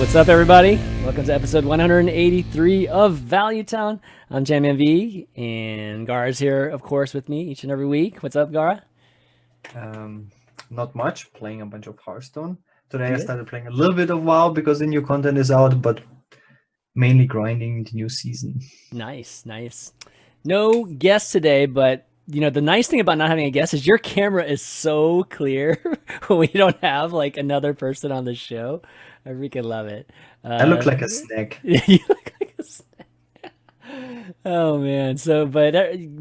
What's up, everybody? Welcome to episode 183 of Value Town. I'm ChanmanV, and Gaara's here, of course, with me each and every week. What's up, Gaara? Not much, playing a bunch of Hearthstone. Today Good. I started playing a little bit of WoW because the new content is out, but mainly grinding the new season. Nice, nice. No guest today, but you know, the nice thing about not having a guest is your camera is so clear when we don't have like another person on the show. I freaking love it. I look like a snack. You look like a snack. Oh man. So, but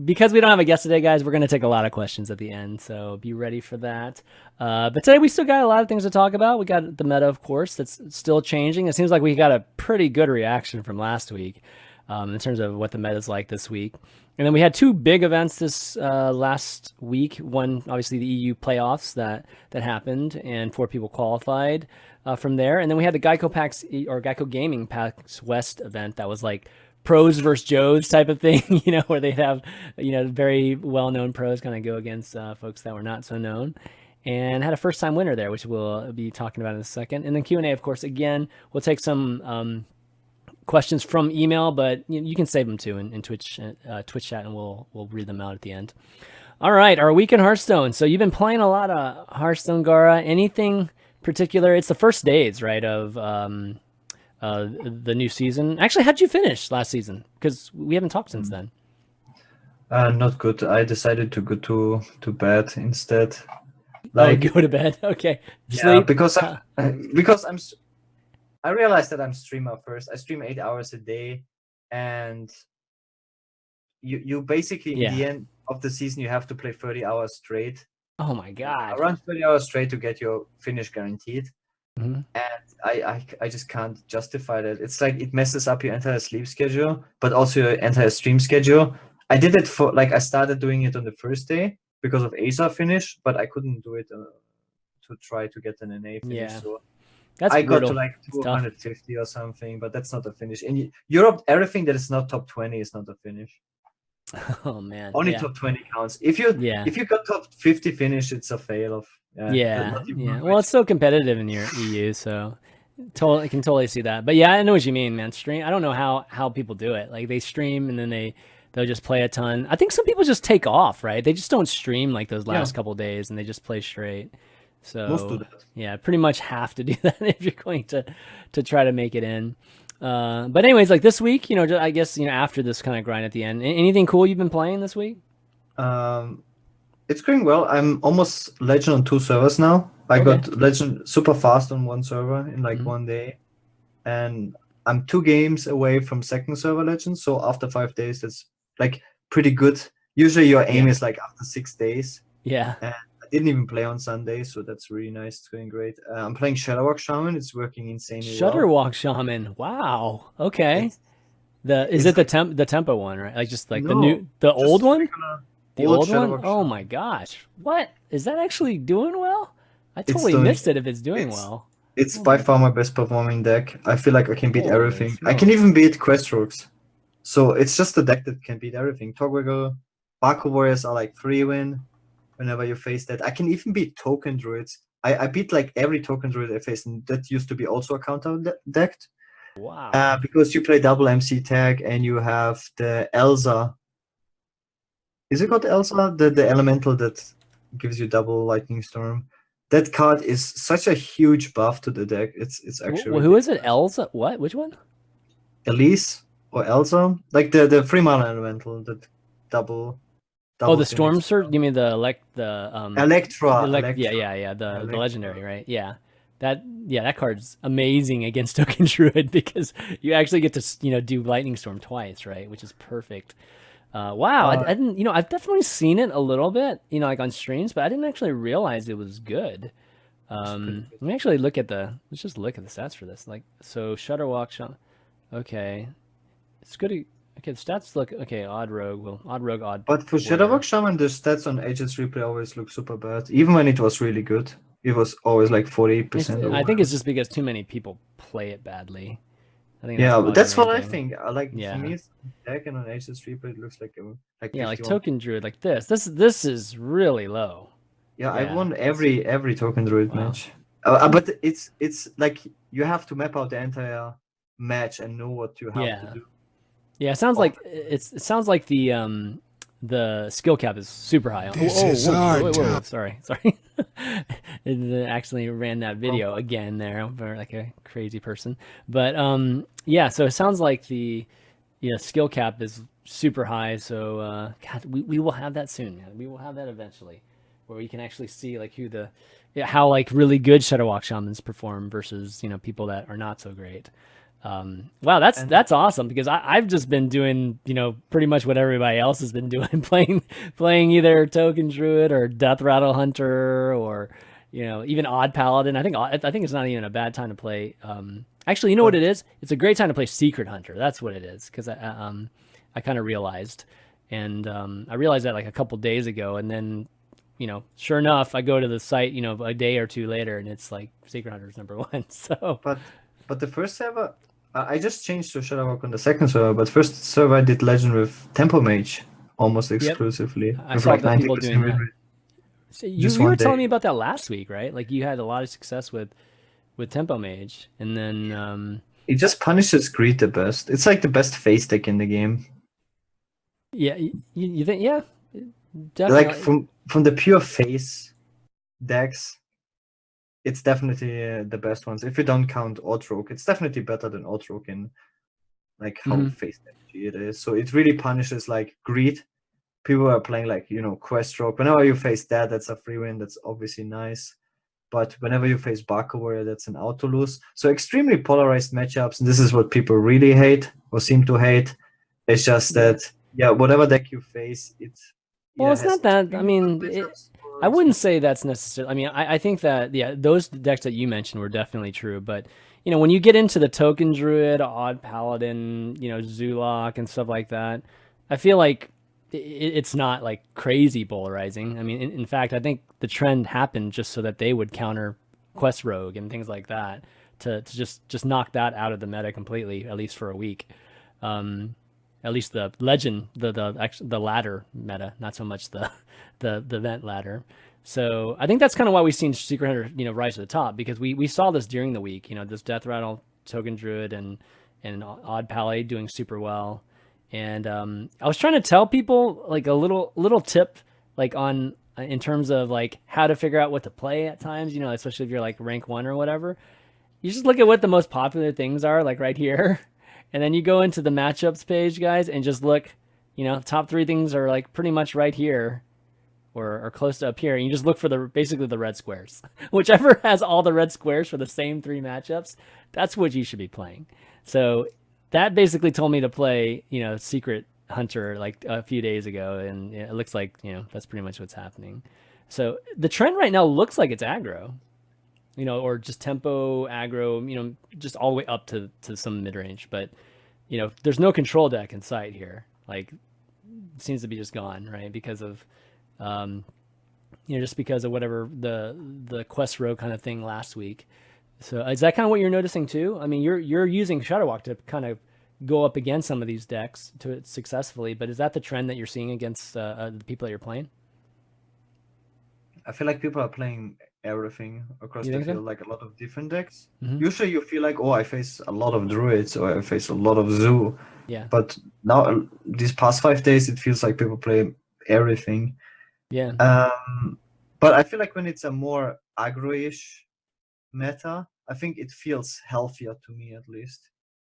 because we don't have a guest today, guys, we're going to take a lot of questions at the end. So be ready for that. But today we still got a lot of things to talk about. We got the meta, of course, that's still changing. It seems like we got a pretty good reaction from last week in terms of what the meta is like this week. And then we had two big events this last week. One, obviously, the EU playoffs that happened, and 4 people qualified from there. And then we had the GEICO PAX or GEICO Gaming PAX West event that was like pros versus Joes type of thing, you know, where they'd have, you know, very well-known pros kind of go against folks that were not so known. And had a first-time winner there, which we'll be talking about in a second. And then Q&A, of course, again, we'll take some questions from email, but you can save them too in Twitch chat, and we'll read them out at the end. All right, our week in Hearthstone. So you've been playing a lot of Hearthstone, Gaara. Anything particular? It's the first days, right, of the new season. Actually, how'd you finish last season? Because we haven't talked since then. Not good. I decided to go to bed instead. Like, go to bed. Okay. Yeah, because I realized that I'm streamer first. I stream 8 hours a day, and you basically in the end of the season you have to play 30 hours straight. Oh my god! Around 30 hours straight to get your finish guaranteed. Mm-hmm. And I just can't justify that. It's like it messes up your entire sleep schedule, but also your entire stream schedule. I did it for I started doing it on the first day because of ASA finish, but I couldn't do it to try to get an NA finish. Yeah. So That's I brutal. got to like 250 or something, but that's not a finish. In Europe, everything that is not top 20 is not a finish. Oh man! Only top 20 counts. If you got top 50 finish, it's a fail of. Yeah. Well, it's so competitive in your EU, so I can totally see that. But yeah, I know what you mean, man. Stream. I don't know how people do it. Like they stream and then they'll just play a ton. I think some people just take off, right? They just don't stream like those last couple days, and they just play straight. So most do that. Yeah, pretty much have to do that if you're going to try to make it in. But anyways, like this week, you know, I guess, you know, after this kind of grind at the end, anything cool you've been playing this week? It's going well. I'm almost legend on 2 servers now. I got legend super fast on 1 server in like 1 day, and I'm 2 games away from 2nd server legend. So after 5 days, that's like pretty good. Usually your aim is like after 6 days. Yeah. And I didn't even play on Sunday, so that's really nice. It's going great. I'm playing Shudderwock Shaman. It's working insanely Shudderwock Shaman. Wow. Okay. Is it the tempo one, right? Like just like the old one? The old one? Oh my gosh. What? Is that actually doing well? I totally missed it if it's doing well. It's by far my best performing deck. I feel like I can beat everything. I can even beat Quest Rogues. So it's just a deck that can beat everything. Togwiggle, Barco Warriors are like 3-win whenever you face that. I can even beat Token Druids. I beat like every Token Druid I faced, and that used to be also a counter decked. Wow. Because you play double MC tag and you have the Elsa. Is it called Elsa? The elemental that gives you double Lightning Storm. That card is such a huge buff to the deck. It's actually. Well, who is it? Elsa? What? Which one? Elise or Elsa? Like the 3-mana elemental that double. Oh, the Storm Surge? You mean the Electra? Yeah. The legendary, right? Yeah. That card's amazing against Token Druid because you actually get to, you know, do Lightning Storm twice, right? Which is perfect. Wow, I didn't, you know, I've definitely seen it a little bit, you know, like on streams, but I didn't actually realize it was good. Let me actually let's just look at the stats for this. Like, so Shudderwock Shaman, okay, it's good. Okay, the stats look okay. Odd Rogue. But for Shudderwock Shaman, the stats on HS Replay always look super bad. Even when it was really good, it was always like 40%. I think it's just because too many people play it badly. I think that's what I think. For me, it's deck and on HS Replay it looks like like Token Druid like this. This is really low. Yeah, I won every Token Druid match. But it's like you have to map out the entire match and know what you have to Yeah. do. Yeah, it sounds like it sounds like the skill cap is super high. This is our time. Sorry. It accidentally ran that video again there for like a crazy person. But yeah, so it sounds like the skill cap is super high. So God, we will have that soon, man. We will have that eventually, where we can actually see like how like really good Shudderwock Shamans perform versus people that are not so great. Wow, that's awesome, because I've just been doing pretty much what everybody else has been doing, playing either Token Druid or Death Rattle Hunter, or even Odd Paladin. I think it's not even a bad time to play. Actually, you know what it is? It's a great time to play Secret Hunter. That's what it is, because I kind of realized, and I realized that like a couple days ago, and then sure enough, I go to the site a day or two later, and it's like Secret Hunter's #1. So but the first server, I just changed to Shudderwock on the second server, but first server I did Legend with Tempo Mage almost exclusively. I with saw like that people 90% doing win that. rate. So Just you were one telling day. me about that last week, right? Like you had a lot of success with Tempo Mage, and then It just punishes greed the best. It's like the best face deck in the game. yeah, you think definitely Like from the pure face decks, it's definitely the best ones. If you don't count Outroke, it's definitely better than Outroke in like how face energy it is. So it really punishes like greed. People are playing like Questroke. Whenever you face that, that's a free win. That's obviously nice. But whenever you face Barco Warrior, that's an auto lose. So extremely polarized matchups, and this is what people really hate or seem to hate. It's just that whatever deck you face, well, it's has not that. I extremely mean, good matchups or I wouldn't extremely- say that's necessarily. I mean, I think that those decks that you mentioned were definitely true. But when you get into the Token Druid, Odd Paladin, Zulok and stuff like that, I feel like it's not like crazy polarizing. I mean, in fact, I think the trend happened just so that they would counter Quest Rogue and things like that to just knock that out of the meta completely, at least for a week. At least the legend, the ladder meta, not so much the event ladder. So I think that's kind of why we've seen Secret Hunter, rise to the top, because we saw this during the week. This Death Rattle, Token Druid, and Odd Pally doing super well. And I was trying to tell people like a little tip, like on in terms of like how to figure out what to play at times. Especially if you're like rank 1 or whatever. You just look at what the most popular things are, like right here. And then you go into the matchups page, guys, and just look, top 3 things are like pretty much right here or close to up here. And you just look for basically the red squares. Whichever has all the red squares for the same 3 matchups, that's what you should be playing. So that basically told me to play, Secret Hunter like a few days ago. And it looks like, that's pretty much what's happening. So the trend right now looks like it's aggro. Or just tempo, aggro, just all the way up to some mid range. But, there's no control deck in sight here. Like, it seems to be just gone, right? Because of, just because of whatever the Quest Row kind of thing last week. So is that kind of what you're noticing too? I mean, you're using Shudderwock to kind of go up against some of these decks to successfully, but is that the trend that you're seeing against the people that you're playing? I feel like people are playing everything across You the think so? field, like a lot of different decks. Mhm. Usually you feel like, oh, I face a lot of druids or I face a lot of zoo. Yeah. But now these past 5 days, it feels like people play everything. Yeah. But I feel like when it's a more aggro-ish meta, I think it feels healthier to me at least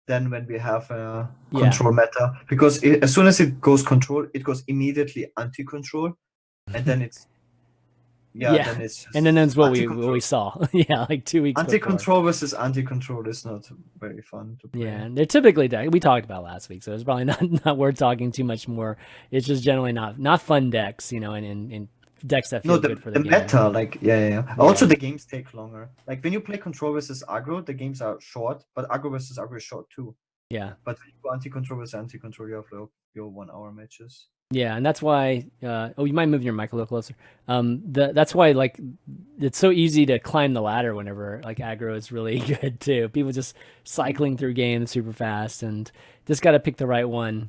than when we have a control meta. Because as soon as it goes control, it goes immediately anti-control, and then it's then it's just and then that's what we anti-control. saw. Like 2 weeks Anti-control versus anti-control is not very fun to play. Yeah, they're typically we talked about last week, so it's probably not worth talking too much more. It's just generally not fun decks, and decks that feel good for the game. Meta, like also the games take longer. Like when you play control versus aggro, the games are short, but aggro versus aggro is short too. Yeah. But when you go anti-control versus anti-control, you have like your 1 hour matches. Yeah, and that's why. You might move your mic a little closer. That's why like it's so easy to climb the ladder whenever like aggro is really good too. People just cycling through games super fast, and just got to pick the right one.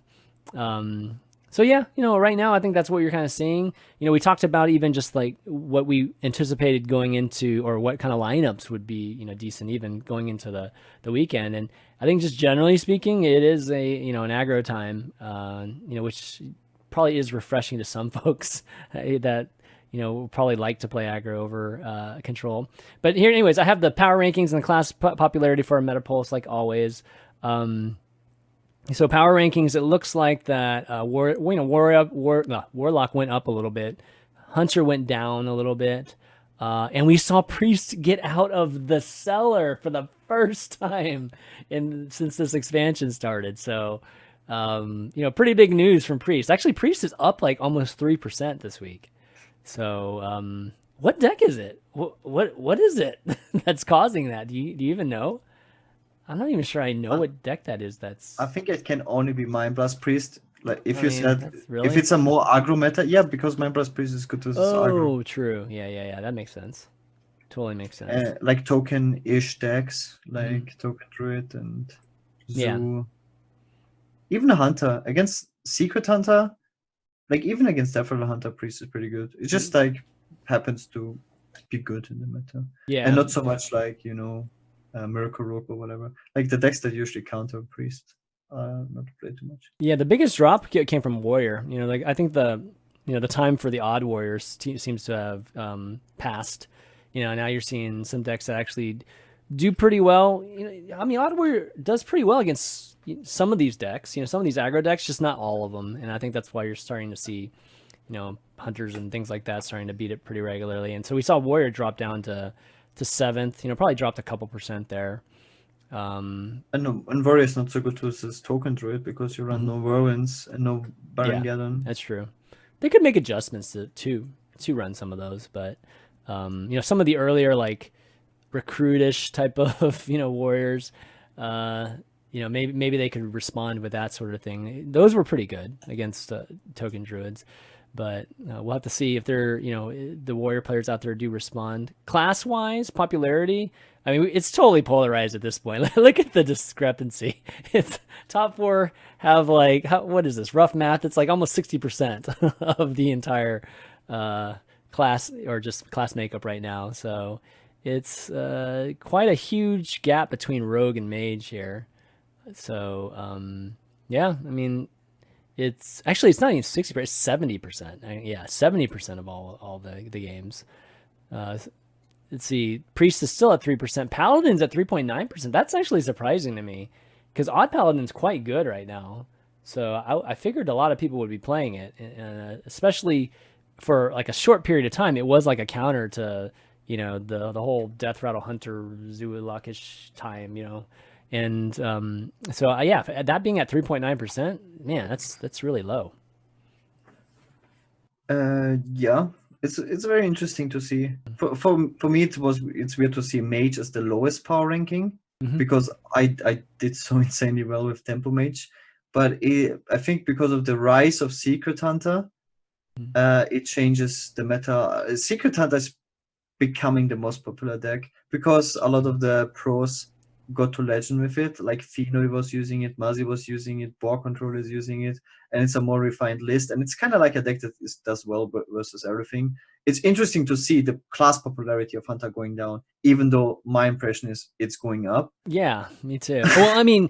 So yeah, right now I think that's what you're kind of seeing. We talked about even just like what we anticipated going into, or what kind of lineups would be, decent even going into the weekend. And I think just generally speaking, it is an aggro time, which probably is refreshing to some folks that probably like to play aggro over control. But here, anyways, I have the power rankings and the class popularity for a Metapulse, like always. So power rankings, it looks like that Warlock went up a little bit, Hunter went down a little bit, and we saw Priest get out of the cellar for the first time since this expansion started. So, pretty big news from Priest. Actually, Priest is up like almost 3% this week. So, what deck is it? What is it that's causing that? Do you even know? I'm not even sure I know what deck that is. I think it can only be Mind Blast Priest. Like if really? if it's a more aggro meta, yeah, because Mind Blast Priest is good to aggro. Oh, true. Yeah. That makes sense. Totally makes sense. Like token-ish decks, like Token Druid and Zoo. Yeah. Even a Hunter against Secret Hunter, like even against Death Rattle Hunter, Priest is pretty good. It just like happens to be good in the meta. Yeah. And not so much like Miracle Rope or whatever. Like the decks that usually counter Priest, not play too much. Yeah, the biggest drop came from Warrior. Like I think the time for the odd Warriors seems to have passed. Now you're seeing some decks that actually do pretty well. Odd Warrior does pretty well against some of these decks. Some of these aggro decks, just not all of them. And I think that's why you're starting to see, Hunters and things like that starting to beat it pretty regularly. And so we saw Warrior drop down to 7th, probably dropped a couple percent there. And Warrior is not so good with this Token Druid because you run no Whirlwinds and no Baron Geddon. That's true. They could make adjustments to run some of those, but some of the earlier like recruitish type of Warriors, maybe they could respond with that sort of thing. Those were pretty good against Token Druids. But we'll have to see if the Warrior players out there do respond. Class-wise, popularity, I mean, it's totally polarized at this point. Look at the discrepancy. It's top 4 have like, what is this, rough math? It's like almost 60% of the entire class, or just class makeup right now. So it's quite a huge gap between Rogue and Mage here. So, yeah, I mean, it's not even 60%, it's 70%. Yeah, 70% of all the games. Let's see, Priest is still at 3%. Paladin's at 3.9%. That's actually surprising to me, because Odd Paladin's quite good right now. So I figured a lot of people would be playing it, especially for like a short period of time. It was like a counter to the whole Death Rattle Hunter Zoolockish time, And so yeah, that being at 3.9%, man, that's really low. Yeah, it's very interesting to see. For me, it's weird to see Mage as the lowest power ranking, because I did so insanely well with Tempo Mage, but I think because of the rise of Secret Hunter, it changes the meta. Secret Hunter is becoming the most popular deck because a lot of the pros got to Legend with it. Like Fino was using it, Mazi was using it, Boar Control is using it, and it's a more refined list. And it's kind of like a deck that does well versus everything. It's interesting to see the class popularity of Hunter going down, even though my impression is it's going up. Yeah, me too. Well, I mean,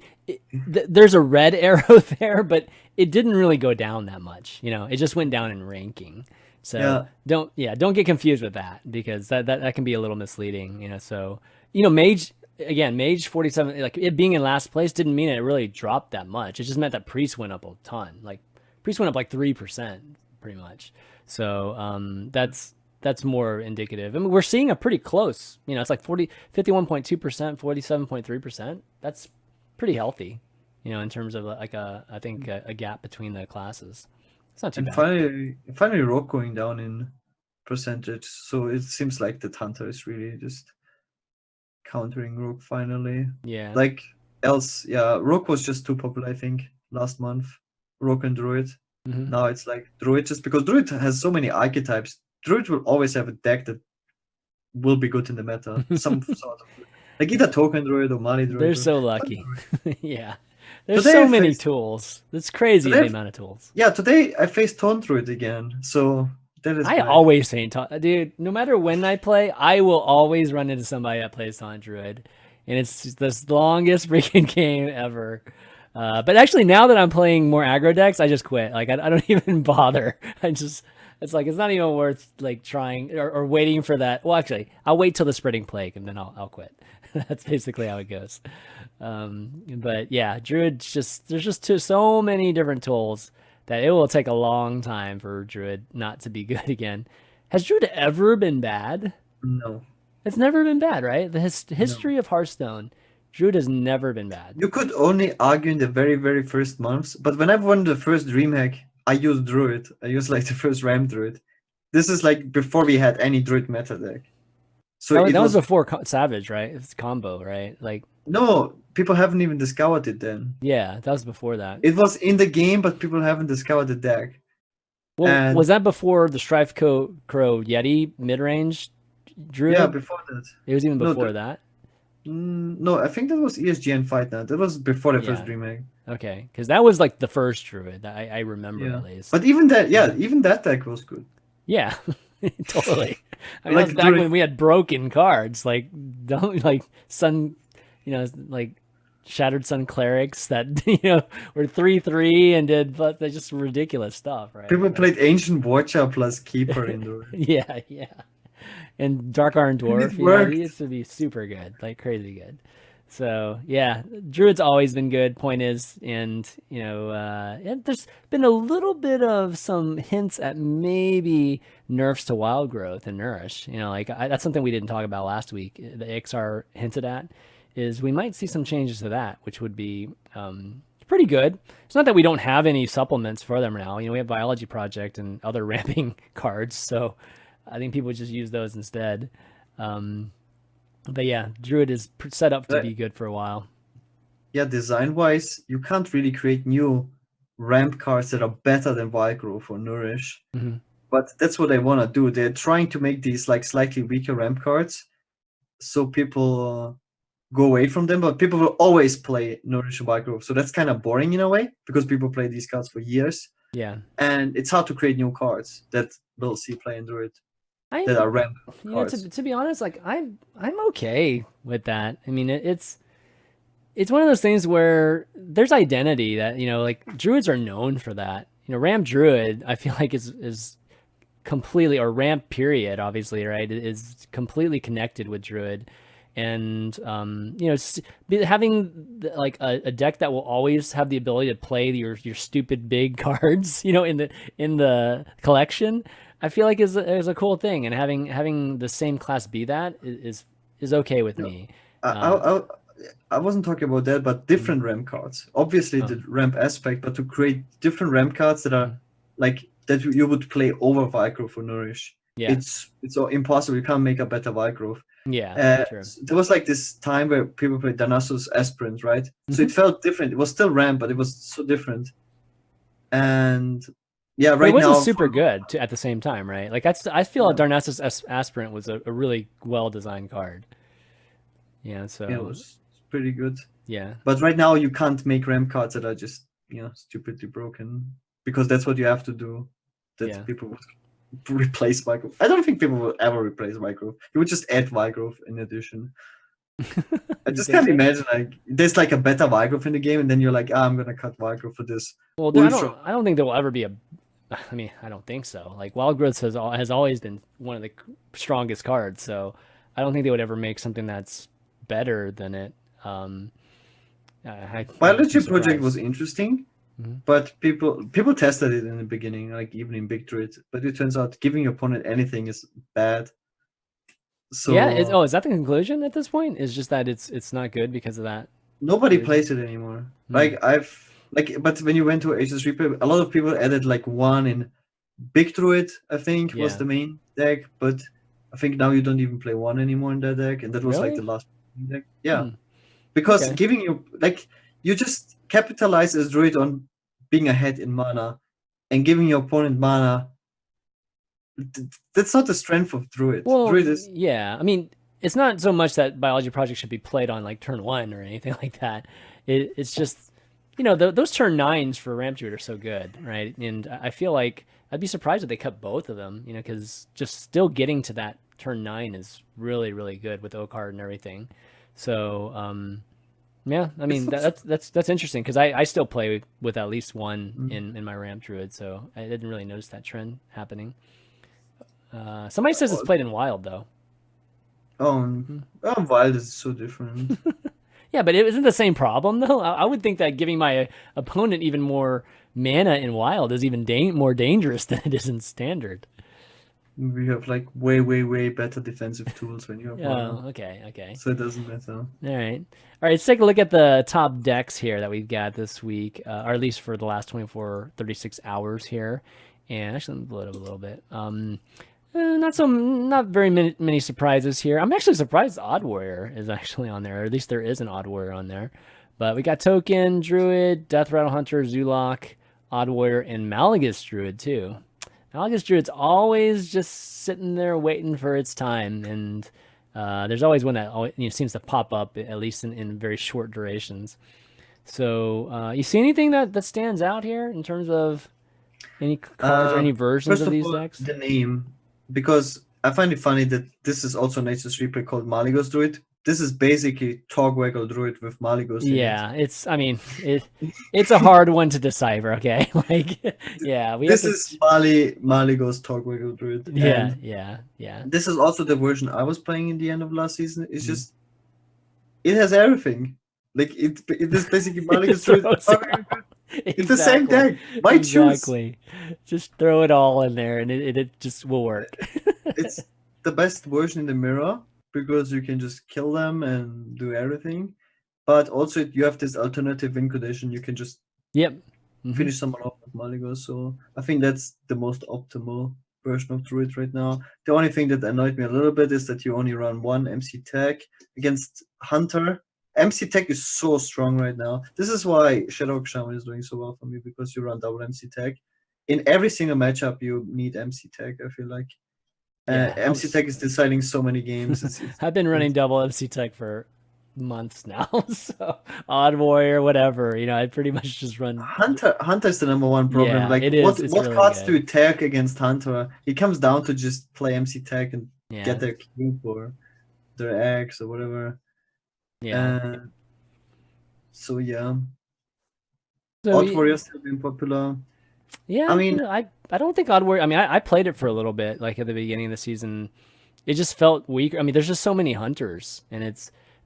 there's a red arrow there, but it didn't really go down that much. It just went down in ranking. So don't get confused with that, because that can be a little misleading. So Mage. Again, Mage 47, like it being in last place didn't mean it really dropped that much. It just meant that Priest went up a ton. Like Priest went up like 3%, pretty much. So that's more indicative. I mean, we're seeing a pretty close. It's like 51.2%, 47.3%. That's pretty healthy. In terms of like I think a gap between the classes. It's not too bad. Finally, Rogue going down in percentage. So it seems like the Hunter is really just countering Rogue finally. Yeah. Like Rogue was just too popular, I think, last month. Rogue and Druid. Now it's like Druid, just because Druid has so many archetypes. Druid will always have a deck that will be good in the meta. Some sort of like either Token Druid or Mali Druid. They're so lucky. Yeah. There's Today so I many faced- tools. It's crazy today the I- amount of tools. Yeah, today I faced Taunt Druid again, so that is I great. always faint, dude. No matter when I play, I will always run into somebody that plays Taunt Druid, and it's just the longest freaking game ever. But actually, now that I'm playing more aggro decks, I just quit. Like I don't even bother. It's like it's not even worth like trying or waiting for that. Well, actually, I'll wait till the spreading plague and then I'll quit. That's basically how it goes. But yeah, Druid's there's just so many different tools that it will take a long time for Druid not to be good again. Has Druid ever been bad? No, It's never been bad, right? The history no. of Hearthstone, Druid has never been bad. You could only argue in the very, very first months, but when I won the first DreamHack, I used Druid. I used like the first Ram Druid. This is like before we had any Druid meta deck. So That was before Savage, right? It's combo, right? Like no, people haven't even discovered it then. yeah, that was before that. It was in the game, but people haven't discovered the deck. Well, And was that before the Strife Crow Yeti mid range Druid? yeah, before that. It was even No, before that. No, I think that was ESGN Fight Night. That was before the first Yeah. DreamHack. Okay, because that was like the first Druid that I remember Yeah. at least. But even that, even that deck was good. Yeah, totally. I mean, Like that was back Druid- when we had broken cards, like don't like Sun, like Shattered Sun Clerics that were 3/3 and did, but they just ridiculous stuff, right? People played Ancient Watcher plus Keeper in the Yeah. And Dark Iron Dwarf, worked. he used to be super good, like crazy good. So yeah, Druid's always been good. Point is, and and there's been a little bit of some hints at maybe nerfs to Wild Growth and Nourish. That's something we didn't talk about last week. The XR hinted at is we might see some changes to that, which would be pretty good. It's not that we don't have any supplements for them now. We have Biology Project and other ramping cards, so I think people just use those instead. But yeah, Druid is set up to be good for a while. Yeah, design-wise, you can't really create new ramp cards that are better than Wild Growth or Nourish. Mm-hmm. But that's what they want to do. They're trying to make these like slightly weaker ramp cards, so people go away from them. But people will always play Nourish or Wild Growth, so that's kind of boring in a way because people play these cards for years. Yeah, and it's hard to create new cards that will see play and Druid that are ramp cards. To be honest, like I'm okay with that. I mean, it's one of those things where there's identity that like Druids are known for that. Ramp Druid, I feel like is completely, or ramp period, obviously, right, is completely connected with Druid. And having like a deck that will always have the ability to play your stupid big cards, in the collection, I feel like is a cool thing. And having the same class be that is okay with me. I wasn't talking about that, but different ramp cards. Obviously, the ramp aspect, but to create different ramp cards that are like that you would play over Wild Growth or Nourish. Yeah, it's impossible. You can't make a better Wild Growth. Yeah, true. There was like this time where people played Darnassus Aspirant, right? So it felt different. It was still ramp, but it was so different. And yeah, right now it wasn't super good at the same time, right? Like I feel like Darnassus Aspirant was a really well designed card. Yeah, so it was pretty good. Yeah, but right now you can't make ramp cards that are just stupidly broken because that's what you have to do. That people would replace Wild Growth. I don't think people will ever replace Wild Growth. You would just add Wild Growth in addition. I just can't imagine like there's like a better Wild Growth in the game, and then you're like, I'm gonna cut Wild Growth for this. Well, I don't think there will ever be I mean, I don't think so. Like Wild Growth has always been one of the strongest cards, so I don't think they would ever make something that's better than it. Biology Project was interesting. But people tested it in the beginning, like even in Big Druid, but it turns out giving your opponent anything is bad. So yeah, is that the conclusion at this point? Is just that it's not good because of that? Nobody plays it anymore. But when you went to Aces Replay, a lot of people added like one in Big Druid, I think was the main deck, but I think now you don't even play one anymore in that deck, and that was like the last deck. Yeah, because giving you like you just capitalize as Druid on being ahead in mana and giving your opponent mana. That's not the strength of Druid. Well, Druid is... yeah, I mean, it's not so much that Biology Project should be played on like turn 1 or anything like that. It's just you know, those turn nines for ramp druid are so good, right? And I feel like I'd be surprised if they cut both of them, you know, because just still getting to that turn nine is really, really good with Okard and everything. So, yeah, I It's mean not so. that's interesting because I still play with at least one Mm. in my ramp druid, so I didn't really notice that trend happening. Somebody says it's Oh, played in wild though. Hmm. Wild is so different. Yeah, but it isn't the same problem though. I would think that giving my opponent even more mana in wild is even more dangerous than it is in standard. We have like way, way, way better defensive tools when you have wild, Oh, okay, okay. so it doesn't matter. All right. All right, let's take a look at the top decks here that we've got this week, or at least for the last 24, 36 hours here. And actually, let me blow it up a little bit. Not very many surprises here. I'm actually surprised Odd Warrior is actually on there, or at least there is an Odd Warrior on there. But we got Token, Druid, Death Rattle Hunter, Zulok, Odd Warrior, and Malagus Druid too. Malagus Druid's always just sitting there waiting for its time, and there's always one that always, seems to pop up at least in very short durations. So you see anything that stands out here in terms of any cards or any versions First of of these all, decks? the name, because I find it funny that this is also an Nature's replay called Maligos Druid. This is basically Togwaggle Druid with Maligos in it. Yeah, I mean, it's a hard one to decipher. Okay, like, yeah, we have This to. is Maligos Togwaggle Druid, Yeah, and yeah. this is also the version I was playing in the end of last season. It's Mhm. just it has everything. Like it is basically It Maligos just Druid. throws it all. It's the same Exactly. deck. Why choose? Exactly. Just throw it all in there, and it just will work. It's the best version in the mirror because you can just kill them and do everything. But also you have this alternative win condition. You can just Yep. Hmm. finish someone off with Maligos. So I think that's the most optimal version of Druid right now. The only thing that annoyed me a little bit is that you only run one MC tech against Hunter. MC tech is so strong right now. This is why Shudderwock Shaman is doing so well for me, because you run double MC tech. In every single matchup, you need MC tech, I feel like. Yeah, MC Tech is deciding so many games. It's I've been running double MC Tech for months now, so Odd Warrior, whatever. I pretty much just run. Hunter's the number one problem. Yeah, Like it is. It's what really cards do good. you tag against Hunter? It comes down to just play MC Tech and Yeah, get their cube or their eggs or whatever. yeah. Uh, so yeah, So Odd Warrior's still being popular. I yeah, mean, I don't think Odd Warrior. I mean, I played it for a little bit, like at the beginning of the season. It just felt weak. I mean, there's just so many hunters, and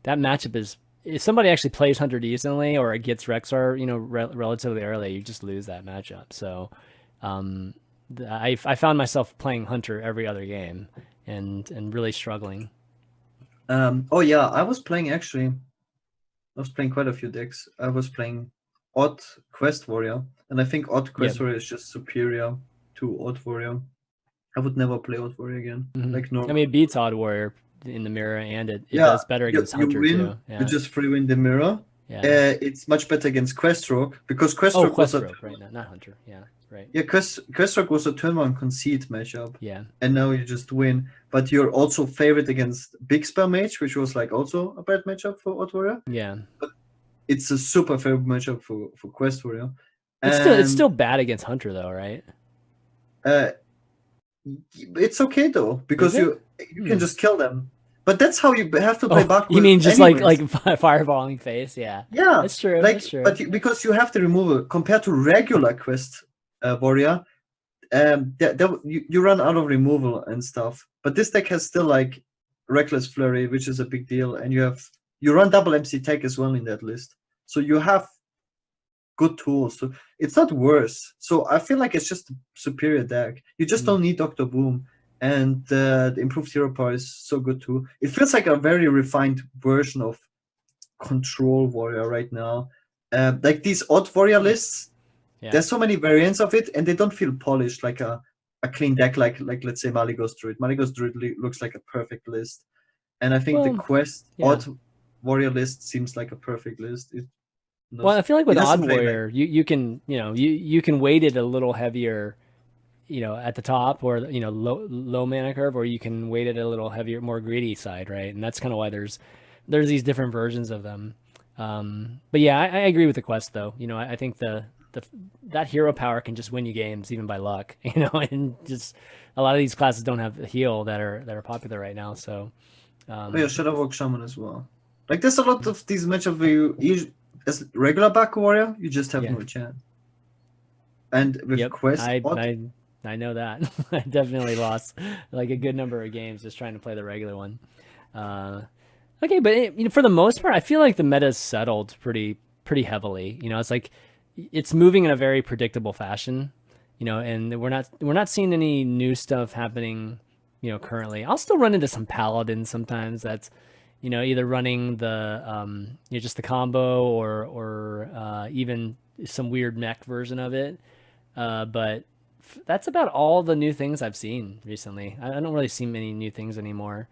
that matchup is if somebody actually plays hunter decently or it gets Rexar, relatively early, you just lose that matchup. So, um, I found myself playing hunter every other game, and really struggling. oh yeah, I was playing quite a few decks. I was playing Odd Quest Warrior, and I think Odd Yep. Quest Warrior is just superior to Odd Warrior. I would never play Odd Warrior again. Hmm. Like I normal. mean, it beats Odd Warrior in the mirror, and it Yeah, does better against you hunter win. too. You Yeah, just free win the mirror. yeah. It's much better against Questroke because Oh, Questroke was a Queststroke, right? Not hunter. Yeah, right. Questroke was a turn one concede matchup, Yeah. and now you just win. But you're also favored against Big Spell Mage, which was like also a bad matchup for Odd Warrior. Yeah. It's a super favorite matchup for Quest Warrior. It's And still bad against hunter though, right? uh, it's okay though Is because it? you can just kill them. But that's how you have to play Oh, back you with mean just anyways. fireballing face? Yeah, Yeah, that's true. like That's true. because you have the removal compared to regular Quest Warrior, you run out of removal and stuff. But this deck has still like Reckless Flurry, which is a big deal, and you run double MC Tech as well in that list, so you have good tools. So it's not worse. So I feel like it's just a superior deck. You just don't need Doctor Boom, and the improved hero power is so good too. It feels like a very refined version of Control Warrior right now. Like these Odd Warrior lists, Yeah. there's so many variants of it, and they don't feel polished like a clean deck. Like let's say Maligos Druid. Maligos Druid looks like a perfect list, and I think the Well, Quest yeah. Odd Warrior list seems like a perfect list. Well, I feel like with it Odd doesn't play Warrior, you can you can weight it a little heavier, at the top or low mana curve, or you can weight it a little heavier, more greedy side, right? And that's kind of why there's these different versions of them. But yeah, I agree with the quest though. You know, I think that hero power can just win you games even by luck. You know, and just a lot of these classes don't have the heal that are popular right now. So Oh yeah, Shudderwock Shaman as well. Like there's a lot of these matchups where as regular back warrior, you just have yeah, no chance. And with yep, quest, I know that. I definitely lost like a good number of games just trying to play the regular one. Uh, okay, but you know, for the most part, I feel like the meta's settled pretty heavily. You know, it's like it's moving in a very predictable fashion. You know, and we're not seeing any new stuff happening. You know, currently, I'll still run into some paladins sometimes. That's you know either running the you know just the combo or even some weird mech version of it. But that's about all the new things I've seen recently. I don't really see many new things anymore.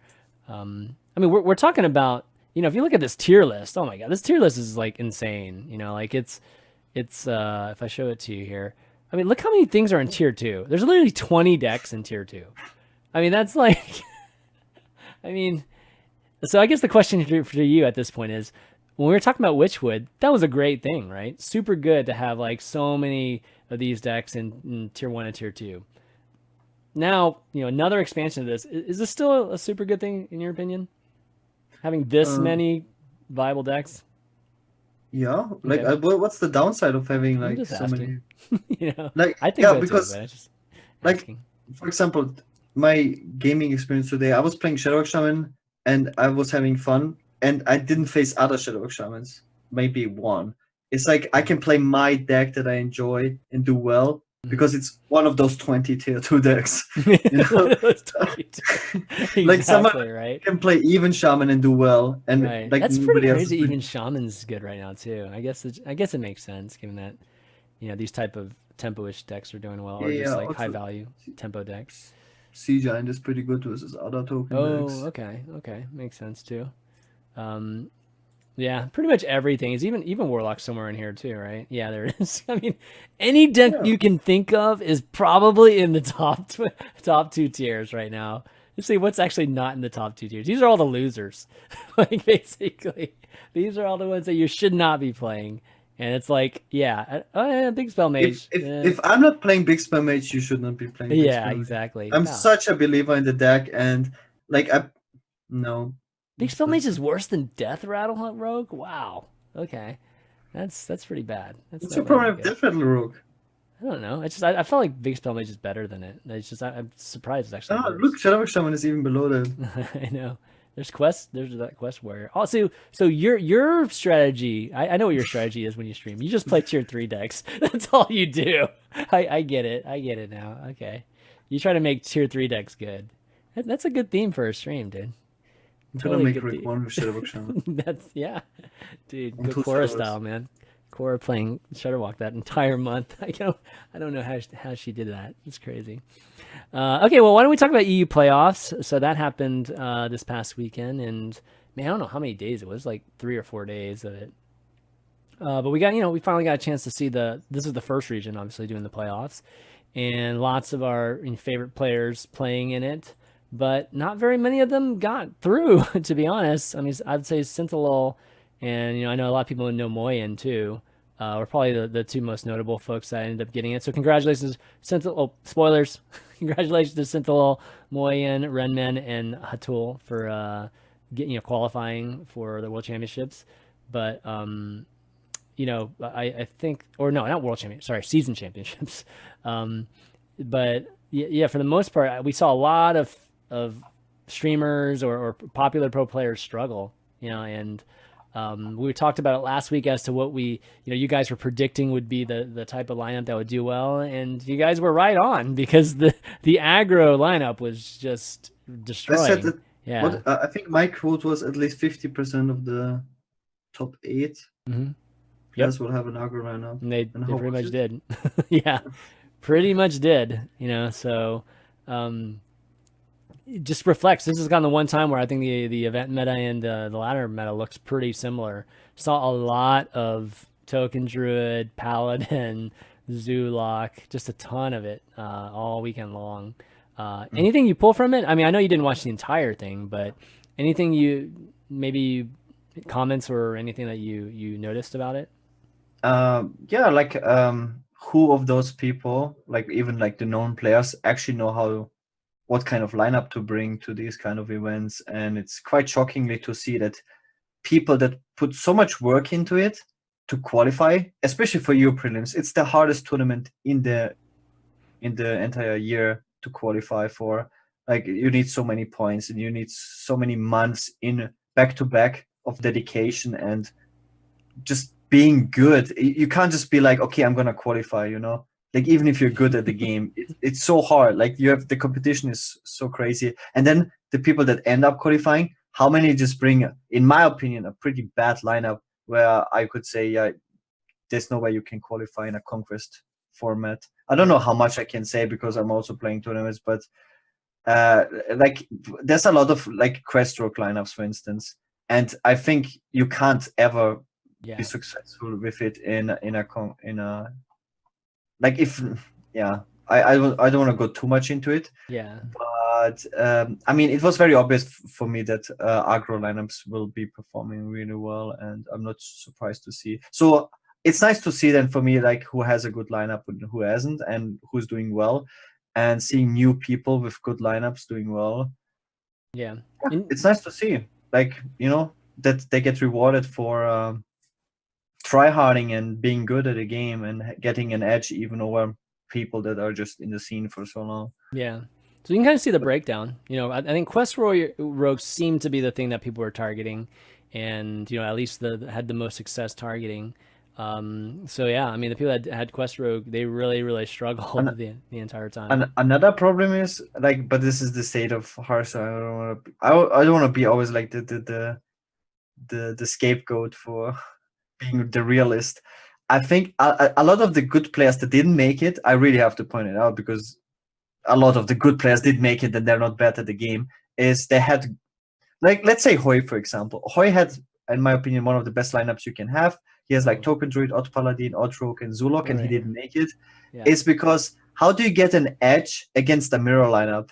I mean, we're talking about, you know, if you look at this tier list, oh my God, this tier list is like insane. You know, like it's if I show it to you here, I mean, look how many things are in tier two. There's literally 20 decks in tier two. I mean, that's like, I mean, so I guess the question for you at this point is, when we were talking about Witchwood, that was a great thing, right? Super good to have like so many of these decks in tier one and tier two. Now, you know, another expansion of this. Is this still a super good thing in your opinion? Having this many viable decks? yeah. Like, Okay. what's the downside of having I'm like just so asking. many? You know, Like, I think yeah, so too, because but I just like, asking. for example, my gaming experience today, I was playing Shudderwock Shaman and I was having fun, and I didn't face other Shudderwock Shamans. Maybe one. It's like I can play my deck that I enjoy and do well Mhm. because it's one of those 20 tier 2 decks. You One know? of those 22. Like someone Exactly, right? can play even Shaman and do well, and Right. like That's pretty nobody else is crazy. doing. Even Shaman's good right now too. I guess it makes sense given that, you know, these type of tempo-ish decks are doing well, Yeah, or just yeah. like high Also, value tempo decks. Sea Giant is pretty good versus other token Oh, decks. okay, makes sense too. Um, yeah, pretty much everything is even Warlock somewhere in here too, right? Yeah, there is. I mean, any deck Yeah. you can think of is probably in the top two tiers right now. Let's see what's actually not in the top two tiers. These are all the losers. Like basically, these are all the ones that you should not be playing. And it's like, yeah, oh yeah, big spell If mage. if if I'm not playing Big Spell Mage, you should not be playing Big Yeah, Spell Mage. exactly. I'm No, such a believer in the deck, and like I no, big it's spell not. mage is worse than Death Rattle Hunt Rogue. Wow. Okay, that's pretty bad. What's your That's problem not with good. Death Rattle Rogue? I don't know. It's just I felt like Big Spell Mage is better than it. It's just I'm surprised it's actually Ah, look, worse. Shadowwing Shaman is even below that. I know. There's quest. There's that quest warrior. Also, so your strategy. I know what your strategy is when you stream. You just play tier three decks. That's all you do. I get it. I get it now. Okay. You try to make tier three decks good. That's a good theme for a stream, dude. I'm gonna Totally make good Rick theme. one with Shadowwing Shaman That's yeah, dude. on Go two Cora servers. style, man. Cora playing Shudderwock that entire month. I don't know how she did that. It's crazy. Okay, well, why don't we talk about EU playoffs? So that happened this past weekend, and man, I don't know how many days it was, like 3 or 4 days of it. But we finally got a chance to see this is the first region, obviously, doing the playoffs, and lots of our favorite players playing in it, but not very many of them got through, to be honest. I mean, I'd say Synthalol, and, I know a lot of people know Moyen too. Were probably the two most notable folks that ended up getting it. So congratulations, Synthalol. Oh, spoilers. Congratulations to Synthalol, Moyen, Renmen, and Hatul for getting qualifying for the World Championships. But I think, or no, not world champion, sorry, season championships. Um, but yeah, for the most part, we saw a lot of streamers or popular pro players struggle, and we talked about it last week as to what you guys were predicting would be the type of lineup that would do well, and you guys were right on because the aggro lineup was just I said destroying. that. Yeah. What I think my quote was at least 50% of the top eight Hmm. Yep. players will have an aggro lineup. And they And they how pretty was much it? did. Yeah. Pretty much did, so um, it just reflects. This is kind of the one time where I think the event meta and the ladder meta looks pretty similar. Saw a lot of token druid, paladin, Zulok, just a ton of it all weekend long. Mm. Anything you pull from it? I mean, I know you didn't watch the entire thing, but anything you maybe comments or anything that you noticed about it? Yeah, like who of those people, like even like the known players, actually know what kind of lineup to bring to these kind of events, and it's quite shockingly to see that people that put so much work into it to qualify, especially for Euro prelims, it's the hardest tournament in the entire year to qualify for. Like you need so many points and you need so many months in back to back of dedication and just being good. You can't just be like, okay, I'm gonna qualify, you know. Like even if you're good at the game, it's so hard. Like you have the competition is so crazy, and then the people that end up qualifying, how many just bring, in my opinion, a pretty bad lineup where I could say, yeah, there's no way you can qualify in a conquest format. I don't know how much I can say because I'm also playing tournaments, but like there's a lot of like quest rogue lineups, for instance, and I think you can't ever Yeah. be successful with it in a like if yeah I don't want to go too much into it. Yeah. But I mean, it was very obvious for me that aggro lineups will be performing really well, and I'm not surprised to see. So it's nice to see then for me, like who has a good lineup and who hasn't, and who's doing well, and seeing new people with good lineups doing well. Yeah. It's nice to see, like, you know, that they get rewarded for tryharding and being good at a game and getting an edge even over people that are just in the scene for so long. Yeah. So you can kind of see the breakdown. You know, I think Quest Rogues seemed to be the thing that people were targeting, and you know, at least had the most success targeting. So yeah, I mean, the people that had Quest Rogue, they really struggled And, the entire time. and another problem is like, but this is the state of Hearthstone. I don't want to. I don't want to be always like the scapegoat for being the realist. I think a lot of the good players that didn't make it, I really have to point it out because a lot of the good players did make it and they're not bad at the game, is they had, like, let's say Hoy, for example. Hoy had, in my opinion, one of the best lineups you can have. He has like Token Druid, Odd Paladin, Odd Rogue, and Zulok, and he didn't make it. Yeah. It's because how do you get an edge against a mirror lineup?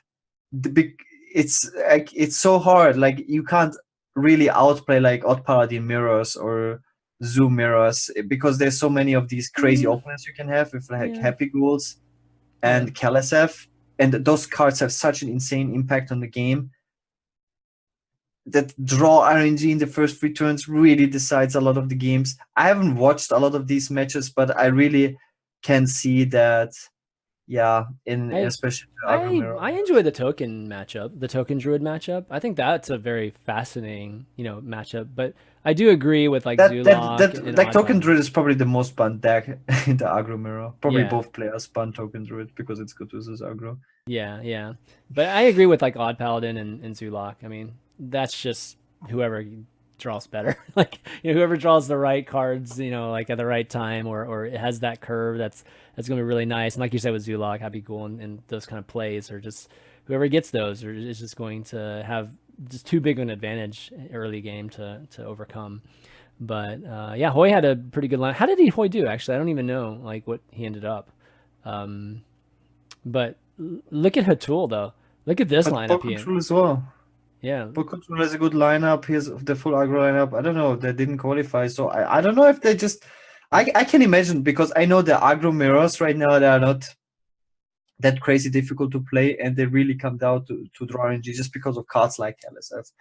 It's like it's so hard. Like you can't really outplay like Odd Paladin mirrors or Zoo mirrors because there's so many of these crazy opponents you can have with like Happy Ghouls and Kalisef, and those cards have such an insane impact on the game that draw RNG in the first 3 turns really decides a lot of the games. I haven't watched a lot of these matches, but I really can see that. Yeah, especially I enjoy the token matchup, the token druid matchup. I think that's a very fascinating, you know, matchup. But I do agree with like Zulok that token druid is probably the most banned deck in the aggro mirror. Probably Yeah. both players ban token druid because it's good versus aggro. Yeah. But I agree with like Odd Paladin and Zulok. I mean, that's just whoever draws better. Like, you know, whoever draws the right cards, you know, like at the right time, or it has that curve that's gonna be really nice. And like you said with Zulok, Happy Ghoul and those kind of plays, or just whoever gets those, or is just going to have just too big of an advantage early game to overcome. But yeah, Hoy had a pretty good line. How did Hoy do? Actually, I don't even know like what he ended up. But look at Hatul though. Look at this lineup here. Control as well. Yeah. Ball Control has a good lineup. Here's the full aggro lineup. I don't know. They didn't qualify. So I don't know if they just... I can imagine, because I know the aggro mirrors right now, they are not that crazy difficult to play, and they really come down to draw RNG just because of cards like LSF.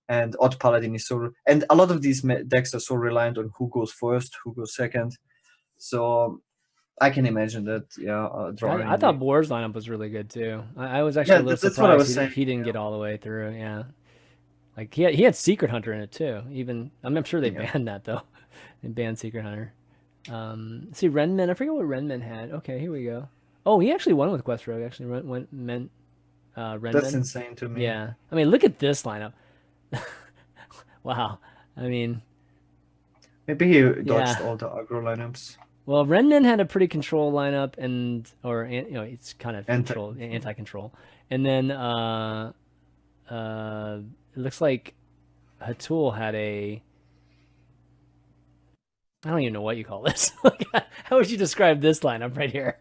And Odd Paladin is so... And a lot of these decks are so reliant on who goes first, who goes second. So I can imagine that, drawing. I thought Boar's lineup was really good too. I was actually a little surprised what I was saying. He didn't get all the way through. Yeah, like he had Secret Hunter in it too. Even I'm sure they banned that though. They banned Secret Hunter. See Renman. I forget what Renman had. Okay, here we go. Oh, he actually won with Quest Rogue. Actually, Renman. That's insane to me. Yeah, I mean, look at this lineup. Wow. I mean, maybe he dodged all the aggro lineups. Well, Renman had a pretty control lineup, or you know, it's kind of anti-control, and then it looks like Hatul had a... I don't even know what you call this. How would you describe this lineup right here?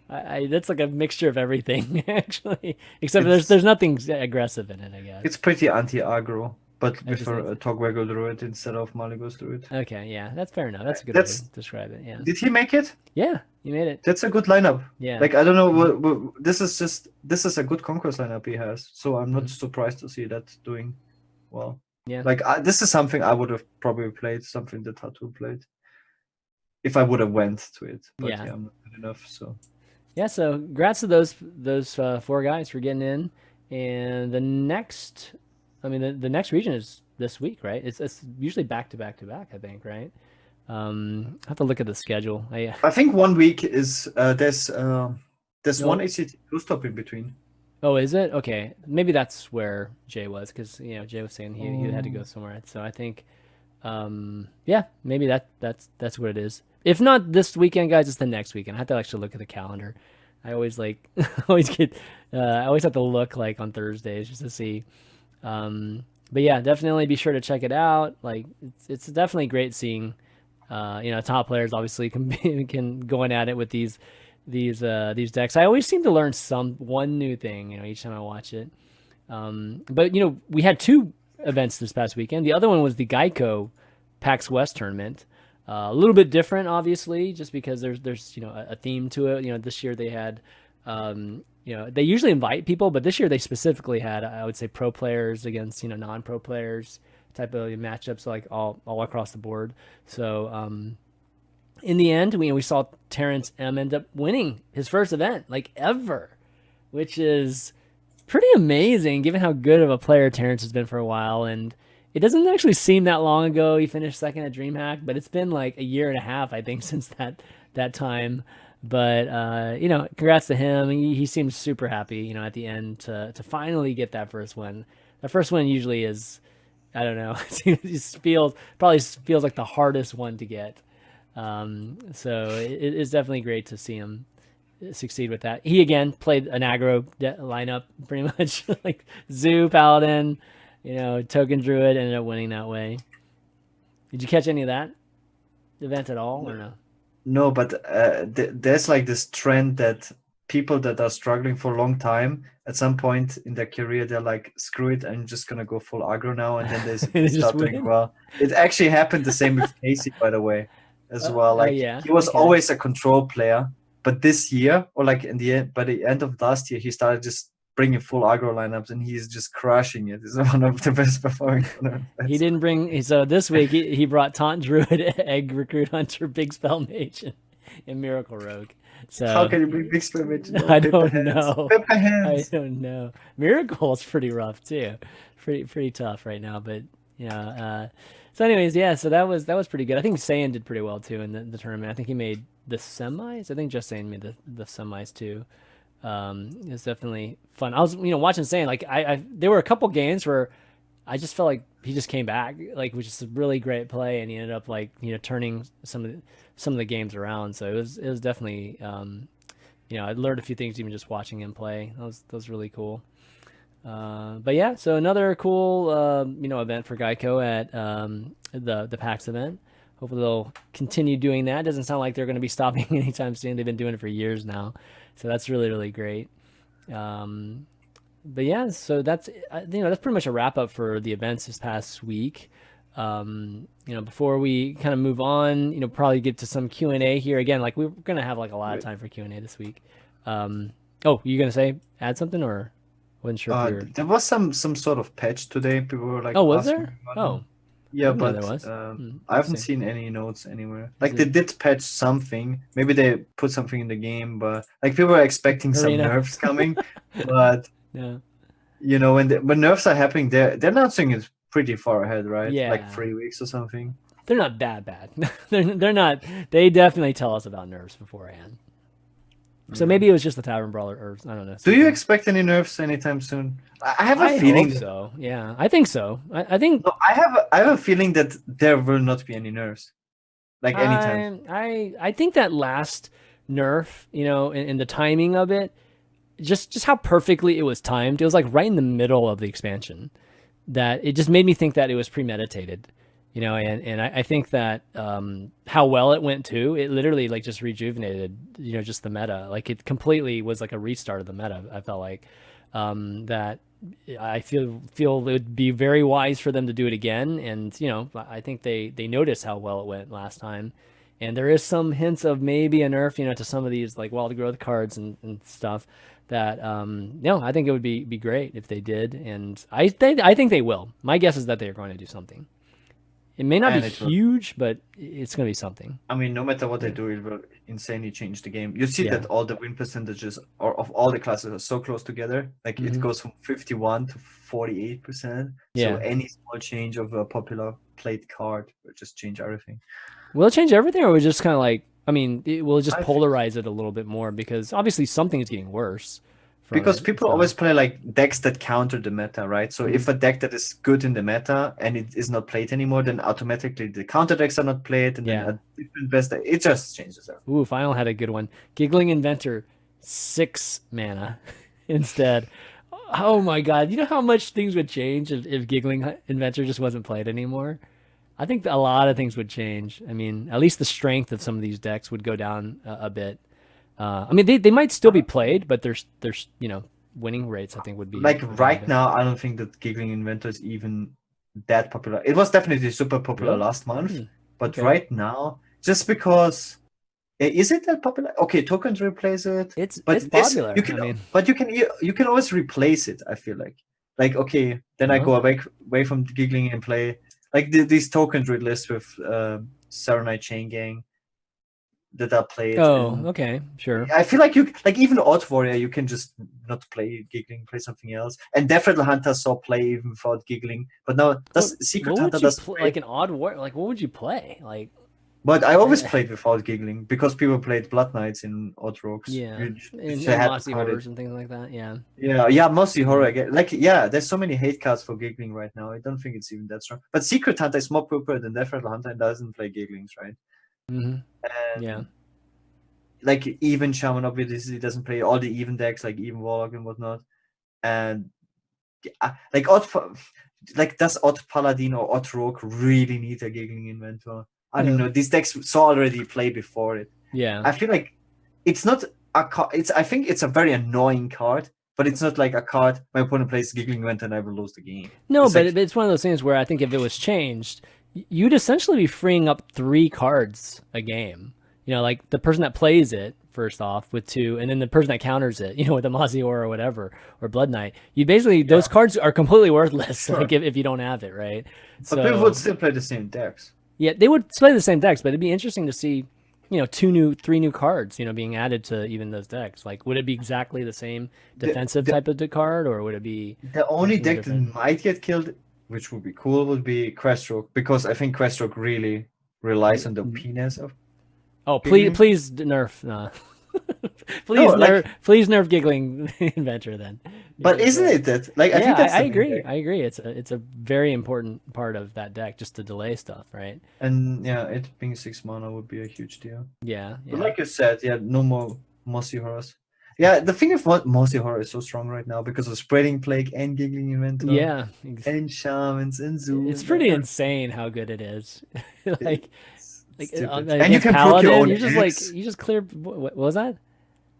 That's like a mixture of everything, actually, except there's nothing aggressive in it, I guess. It's pretty anti-aggro, but I just prefer think- a Togwaggle Druid instead of Malygos Druid. Okay, yeah, that's fair enough. That's a good way to describe it. Yeah. Did he make it? Yeah, you made it. That's a good lineup. Yeah. Like, I don't know what this is a good Conquest lineup he has. So I'm not surprised to see that doing well. Yeah. Like, this is something I would have probably played, something that Hatu played, if I would have went to it. But yeah, I'm not good enough. So yeah, so congrats to those 4 guys for getting in. And the next, I mean, the next region is this week, right? It's usually back to back to back, I think, right? I have to look at the schedule. I think 1 week is there's one ACT stop in between. Oh, is it? Okay, maybe that's where Jay was, because Jay was saying he had to go somewhere. So I think, yeah, maybe that's what it is. If not this weekend, guys, it's the next weekend. I have to actually look at the calendar. I always always have to look like on Thursdays just to see. But yeah, definitely be sure to check it out. Like it's definitely great seeing, top players obviously can going at it with these decks. I always seem to learn one new thing, each time I watch it. But we had 2 events this past weekend. The other one was the GEICO PAX West tournament. A little bit different, obviously, just because there's a theme to it. This year they had, they usually invite people, but this year they specifically had, I would say, pro players against non-pro players type of matchups, like all across the board. So in the end, we saw Terrence M end up winning his first event like ever, which is pretty amazing given how good of a player Terrence has been for a while. And it doesn't actually seem that long ago he finished second at DreamHack, but it's been like a year and a half, I think, since that time. But congrats to him. He seems super happy, at the end to finally get that first win. That first win usually is, I don't know, it probably feels like the hardest one to get. So it is definitely great to see him succeed with that. He again played an aggro lineup, pretty much like Zoo, Paladin, Token Druid, ended up winning that way. Did you catch any of that event at all, or no? No, but there's like this trend that people that are struggling for a long time, at some point in their career, they're like, screw it, I'm just going to go full aggro now. And then they start doing well. It actually happened the same with Casey, by the way, as well. Like he was always a control player. But this year, or like by the end of last year, he started just bringing full aggro lineups, and he's just crushing it. He's one of the best performing. He didn't bring. So this week he brought Taunt Druid, Egg Recruit Hunter, Big Spell Mage, and Miracle Rogue. So how can you bring Big Spell Mage? No, I don't know. I don't know. Miracle's pretty rough too. Pretty tough right now, but So anyways, yeah. So that was pretty good. I think Saiyan did pretty well too in the tournament. I think he made the semis. I think just Saiyan made the semis too. It's definitely fun. I was watching Saiyan, like I there were a couple games where I just felt like he just came back, like, which is a really great play, and he ended up like turning some of the games around. So it was definitely I learned a few things even just watching him play. That was really cool. But yeah, so another cool event for GEICO at the PAX event. Hopefully they'll continue doing that. Doesn't sound like they're going to be stopping anytime soon. They've been doing it for years now, so that's really, really great. But yeah, so that's that's pretty much a wrap up for the events this past week. Before we kind of move on, probably get to some Q&A here again. Like we're going to have like a lot of time for Q&A this week. Oh, you going to add something, or wasn't sure if you're... There was some sort of patch today. People were like, oh, was there? Oh. Yeah, but I haven't seen any notes anywhere. Like they did patch something. Maybe they put something in the game, but like people were expecting some nerfs coming. But when nerfs are happening, they're announcing it pretty far ahead, right? Yeah, like 3 weeks or something. They're not that bad. they're not. They definitely tell us about nerfs beforehand. So maybe it was just the Tavern Brawler, or I don't know. Do you expect any nerfs anytime soon? I have a feeling. Hope so. Yeah, I think so. I think. No, I have a feeling that there will not be any nerfs, like anytime. I think that last nerf, in the timing of it, just how perfectly it was timed. It was like right in the middle of the expansion, that it just made me think that it was premeditated. And I think that how well it went too, it literally like just rejuvenated, just the meta. Like it completely was like a restart of the meta. I felt like that I feel it would be very wise for them to do it again. And I think they noticed how well it went last time, and there is some hints of maybe a nerf, to some of these like wild growth cards and stuff. That I think it would be great if they did, and I think they will. My guess is that they are going to do something. It may not be huge, but it's going to be something. I mean, no matter what they do, it will insanely change the game. You see that all the win percentages of all the classes are so close together. Like it goes from 51 to 48%. So any small change of a popular played card will just change everything. Will it change everything, or will it just kind of like? I mean, it will just polarize it a little bit more, because obviously something is getting worse. Because people always play like decks that counter the meta, right? So if a deck that is good in the meta and it is not played anymore, then automatically the counter decks are not played, and then a different best deck, it just changes everything. Ooh, Final had a good one. Giggling Inventor, 6 mana instead. Oh my god, you know how much things would change if Giggling Inventor just wasn't played anymore? I think a lot of things would change. I mean, at least the strength of some of these decks would go down a bit. I mean, they might still be played, but there's winning rates, I think, would be like right now. I don't think that Giggling Inventor is even that popular. It was definitely super popular last month, but right now, just because is it that popular? Okay, tokens replace it. It's popular. But you can always replace it. I feel like okay, then I go away from Giggling and play like these tokens lists with Serenite Chain Gang that are played. Oh, okay, sure. I feel like even Odd Warrior, you can just not play Giggling, play something else. And Death Rattle Hunter saw play even without Giggling, but now Secret Hunter does like an Odd Warrior. Like, what would you play? Like, but I always played without Giggling because people played Blood Knights in Odd Rogues. Yeah, and Mossy Horrors and things like that. Yeah, Mossy Horror. Like, there's so many hate cards for Giggling right now. I don't think it's even that strong. But Secret Hunter is more popular than Death Rattle Hunter and doesn't play Gigglings, right? And, like even Shaman obviously doesn't play all the even decks, like even Warlock and whatnot. And like does Odd Paladin or Odd Rogue really need a Giggling Inventor? I don't know. These decks saw already play before it. Yeah. I feel like it's not a card. I think it's a very annoying card, but it's not like a card my opponent plays Giggling Inventor and I will lose the game. No, but it's one of those things where I think if it was changed, you'd essentially be freeing up 3 cards a game. Like the person that plays it first off with 2, and then the person that counters it, with a Mossy or whatever, or Blood Knight. You basically those cards are completely worthless, like if you don't have it, right? But people would still play the same decks. Yeah, they would play the same decks, but it'd be interesting to see, 3 new cards, being added to even those decks. Like, would it be exactly the same defensive type of card, or would it be the only deck that might get killed, which would be cool, would be Queststroke, because I think Queststroke really relies on the OP-ness of. Oh, please nerf. Please nerf Giggling Inventor then. But isn't it that? Like, I think that's I agree. I agree. It's a very important part of that deck, just to delay stuff, right? And it being 6 mana would be a huge deal. Yeah. But like you said, no more Mossy Horrors. Yeah, the thing of what Mossy Horror is so strong right now because of Spreading Plague and Giggling Inventor. Yeah. And Shamans and Zoom. It's pretty insane how good it is. And you can proc your own eggs. You just clear. What was that?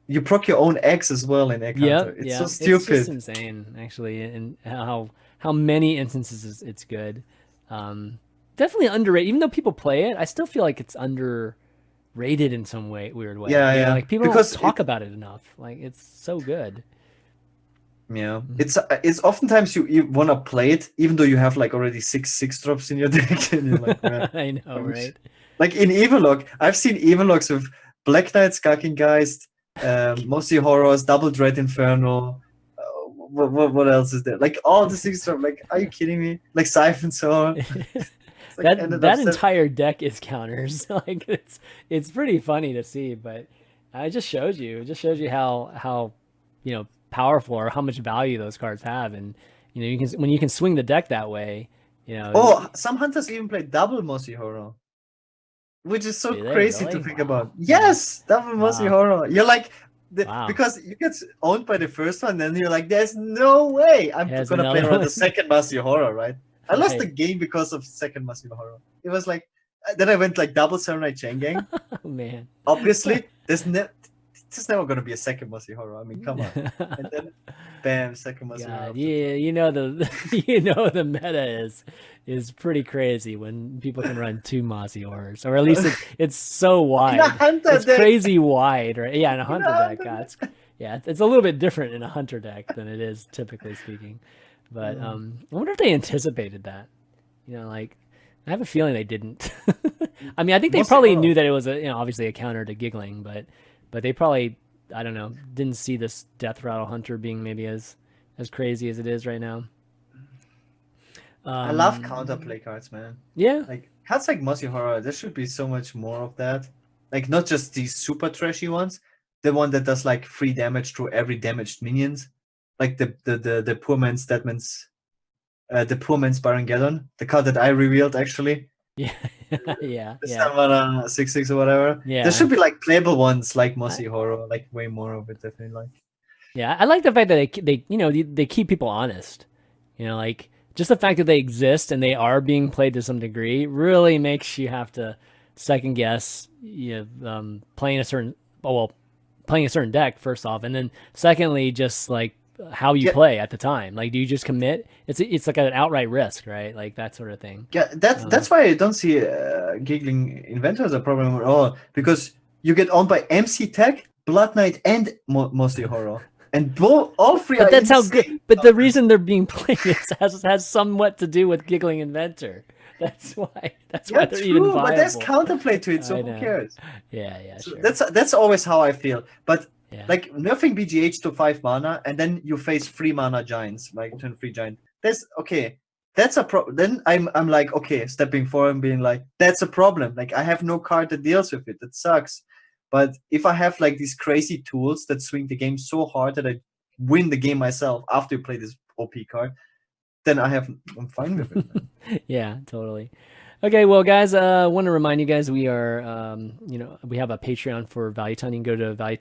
You proc your own eggs as well in Egg Hunter. It's so stupid. It's just insane, actually, and how many instances it's good. Definitely underrated. Even though people play it, I still feel like it's underrated in some weird way. Yeah. Like people don't talk about it enough. Like it's so good. Yeah, it's oftentimes you want to play it even though you have like already 6 drops in your deck, and you're like, man, I know, right? Like in Evolog, I've seen Evologs with Black Knight, Skulking Geist, Mossy Horrors, Double Dread Inferno. What else is there? Like all the 6 drop. Like, are you kidding me? Like Siphon Sword. Like that entire deck is counters. Like it's pretty funny to see, but it just shows you how powerful or how much value those cards have, and when you can swing the deck that way, Oh, some hunters even play double Mossy Horror, which is so crazy to think about. Yes, double Mossy Horror. You're like, because you get owned by the first one, then you're like, there's no way I'm gonna play around the second Mossy Horror, right? I lost the game because of second Mossy Horror. It was like, then I went like double Serenite Chain Gang. Oh man! Obviously, there's There's never gonna be a second Mossy Horror. I mean, come on. And then, bam, second Mossy Horror. God, yeah, you know the meta is pretty crazy when people can run 2 Mossy Horrors, or at least it's so wide. It's deck. crazy wide, right? Yeah, in a hunter deck. Hunter God, it's a little bit different in a hunter deck than it is typically speaking. But I wonder if they anticipated that. You know, like I have a feeling they didn't. I mean, I think they probably knew that it was obviously a counter to giggling, but they probably, I don't know, didn't see this Death Rattle Hunter being maybe as crazy as it is right now. I love counterplay cards, man. Yeah. Like cards like Mossy Horror, there should be so much more of that. Like not just these super trashy ones, the one that does like 3 damage to every damaged minions. Like the poor man's Deadman's the poor man's Barangeddon, the card that I revealed actually. Yeah. Yeah. The 7/6/6 or whatever. Yeah. There should be like playable ones like Mossy Horror, like way more of it, definitely. Like. Yeah, I like the fact that they keep people honest. You know, like just the fact that they exist and they are being played to some degree really makes you have to second guess playing a certain deck first off, and then secondly just like how you play at the time. Like, do you just commit? It's like an outright risk, right? Like that sort of thing. Yeah, that's why I don't see Giggling Inventor as a problem at all, because you get owned by MC Tech, Blood Knight, and Mossy Horror. And all 3 but are that's insane. how good. But the reason they're being played has somewhat to do with Giggling Inventor. That's why. That's why they're even viable. But there's counterplay to it, so who cares? Yeah, so sure. That's always how I feel. But like nerfing BGH to 5 mana, and then you face 3 mana giants, like turn 3 giant. That's okay. That's a problem. Then I'm like, okay, stepping forward and being like, that's a problem. Like I have no card that deals with it. That sucks. But if I have like these crazy tools that swing the game so hard that I win the game myself after you play this OP card, then I'm fine with it. Yeah, totally. Okay, well, guys, I want to remind you guys we are, we have a Patreon for Value Town. You can go to Value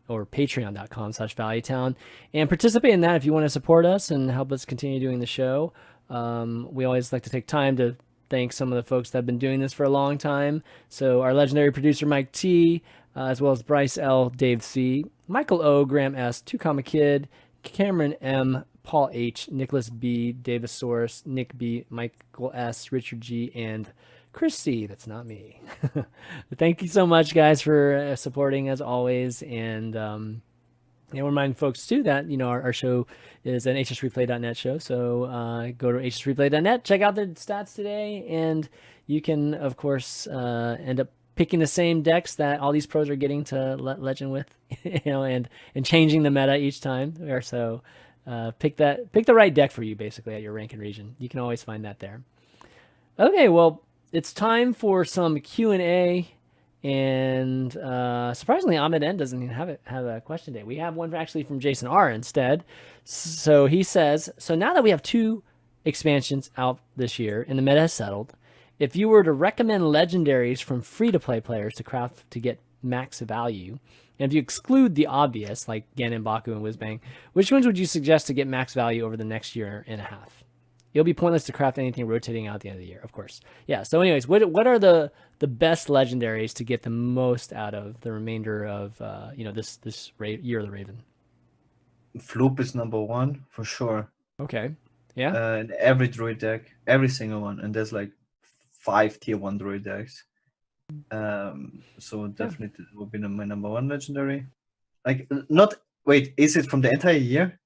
or patreon.com/ValueTown and participate in that if you want to support us and help us continue doing the show. We always like to take time to thank some of the folks that have been doing this for a long time. So our legendary producer, Mike T., as well as Bryce L., Dave C., Michael O., Graham S., 2 Kid, Cameron M., Paul H., Nicholas B., Davisaurus, Nick B., Michael S., Richard G., and Chris C. That's not me. Thank you so much, guys, for supporting as always. And remind folks too that our show is an hsreplay.net show. So go to hsreplay.net, check out the stats today, and you can of course end up picking the same decks that all these pros are getting to legend with, and changing the meta each time. Or so pick the right deck for you basically at your rank and region. You can always find that there. Okay, well, it's time for some Q&A, and surprisingly, Ahmed N doesn't even have a question today. We have one actually from Jason R instead. So he says, so now that we have 2 expansions out this year and the meta has settled, if you were to recommend legendaries from free-to-play players to craft to get max value, and if you exclude the obvious, like Ganon, Baku, and Whizbang, which ones would you suggest to get max value over the next year and a half? It'll be pointless to craft anything rotating out at the end of the year, of course. Yeah, so anyways, what are the best legendaries to get the most out of the remainder of this Year of the Raven? Floop is number 1 for sure. Okay. Yeah. In every druid deck, every single one, and there's like 5 tier 1 druid decks. So definitely it will be my number 1 legendary. Like is it from the entire year?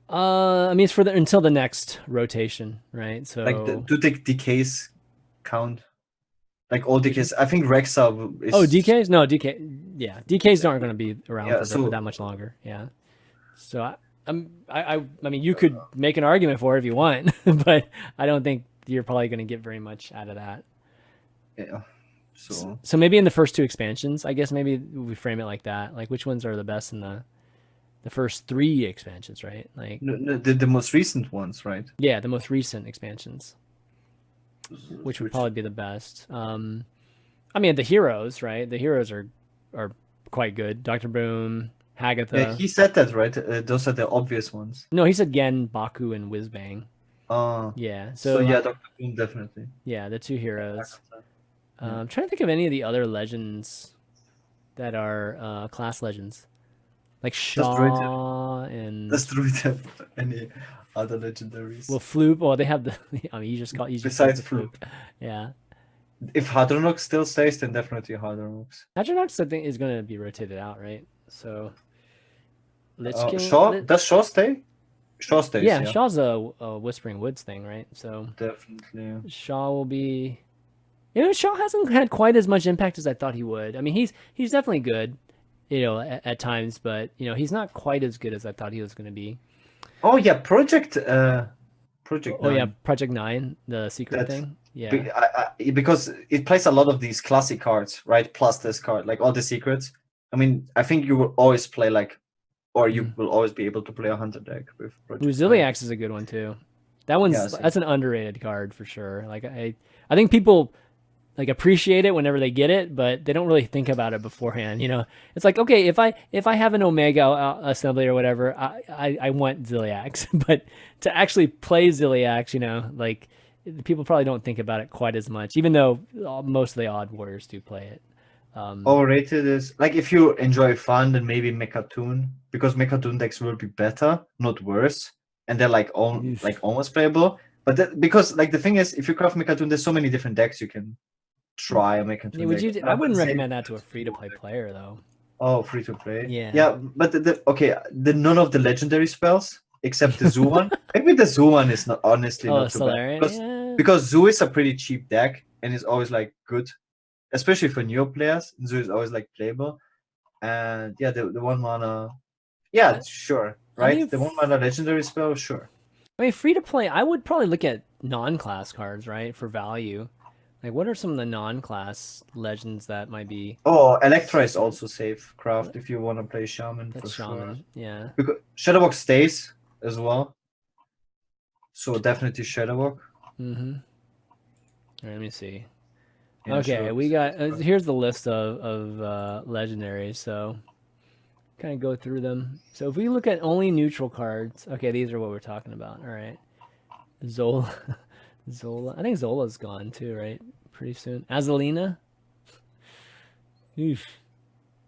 I mean, it's for until the next rotation, right? So like do the decays count? Like all decays, I think Rexa is. Oh, decays? No, decays aren't going to be around for that much longer. Yeah. So I mean, you could make an argument for it if you want, but I don't think you're probably going to get very much out of that. Yeah. So maybe in the first 2 expansions, I guess maybe we frame it like that. Like which ones are the best in the first 3 expansions, right? Like the most recent ones, right? Yeah, the most recent expansions, which would probably be the best. I mean, the heroes, right? The heroes are quite good. Dr. Boom, Hagatha. Yeah, he said that, right? Those are the obvious ones. No, he said Gen, Baku, and Whizbang. Yeah. So yeah, Dr. Boom definitely. Yeah, the 2 heroes. I'm trying to think of any of the other legends. that are class legends, like Does Druid have, Shaw and does Druid have any other legendaries? well, Floop. Well, they have the. I mean, you just said Besides the Floop. Yeah. If Hadronok still stays, then definitely Hadronoks. Hadronox, I think, is going to be rotated out, right? So, Lich King. Shaw, does Shaw stay? Shaw stays, Yeah, yeah. Shaw's a Whispering Woods thing, right? So Definitely. Shaw will be. You know, Shaw hasn't had quite as much impact as I thought he would. I mean, he's definitely good, you know, at times, but you know, he's not quite as good as I thought he was going to be. Oh yeah, Project Oh 9. yeah, Project 9, the secret thing. Yeah. Because it plays a lot of these classic cards, right? Plus this card, like all the secrets. I mean, I think you will always play like, or you will always be able to play a hunter deck with Project 9. Ziliax is a good one too. That's an underrated card for sure. Like I think people like appreciate it whenever they get it, but they don't really think about it beforehand. You know, it's like, okay, if I have an Omega assembly or whatever, I want Ziliax, but to actually play Ziliax, you know, like people probably don't think about it quite as much, even though most of the odd warriors do play it. Overrated is like if you enjoy fun, then maybe Mechatoon, because Mechatoon decks will be better, not worse, and they're like almost playable. But because like the thing is, if you craft Mechatoon, there's so many different decks you can try a Mechatoon deck. I wouldn't recommend that to a free to play player though. Oh, free to play. Yeah. Yeah, but the none of the legendary spells except the Zoo one. Maybe the Zoo one is not honestly not too bad because Zoo is a pretty cheap deck and is always like good, especially for new players. Zoo is always like playable, and yeah, the 1 mana, yeah, sure, right? I mean, the 1 mana legendary spell, sure. I mean, free to play, I would probably look at non-class cards, right, for value. Like, what are some of the non-class legends that might be? Oh, Electra is also safe craft if you want to play Shaman. That's for Shaman, sure. Yeah. Because Shudderwock stays as well, so definitely Shudderwock. Mm-hmm. Right, let me see. Yeah, okay, we got here's the list of legendaries. So, kind of go through them. So if we look at only neutral cards, okay, these are what we're talking about. All right, Zola. I think Zola's gone too, right? Pretty soon. Azalina. Oof.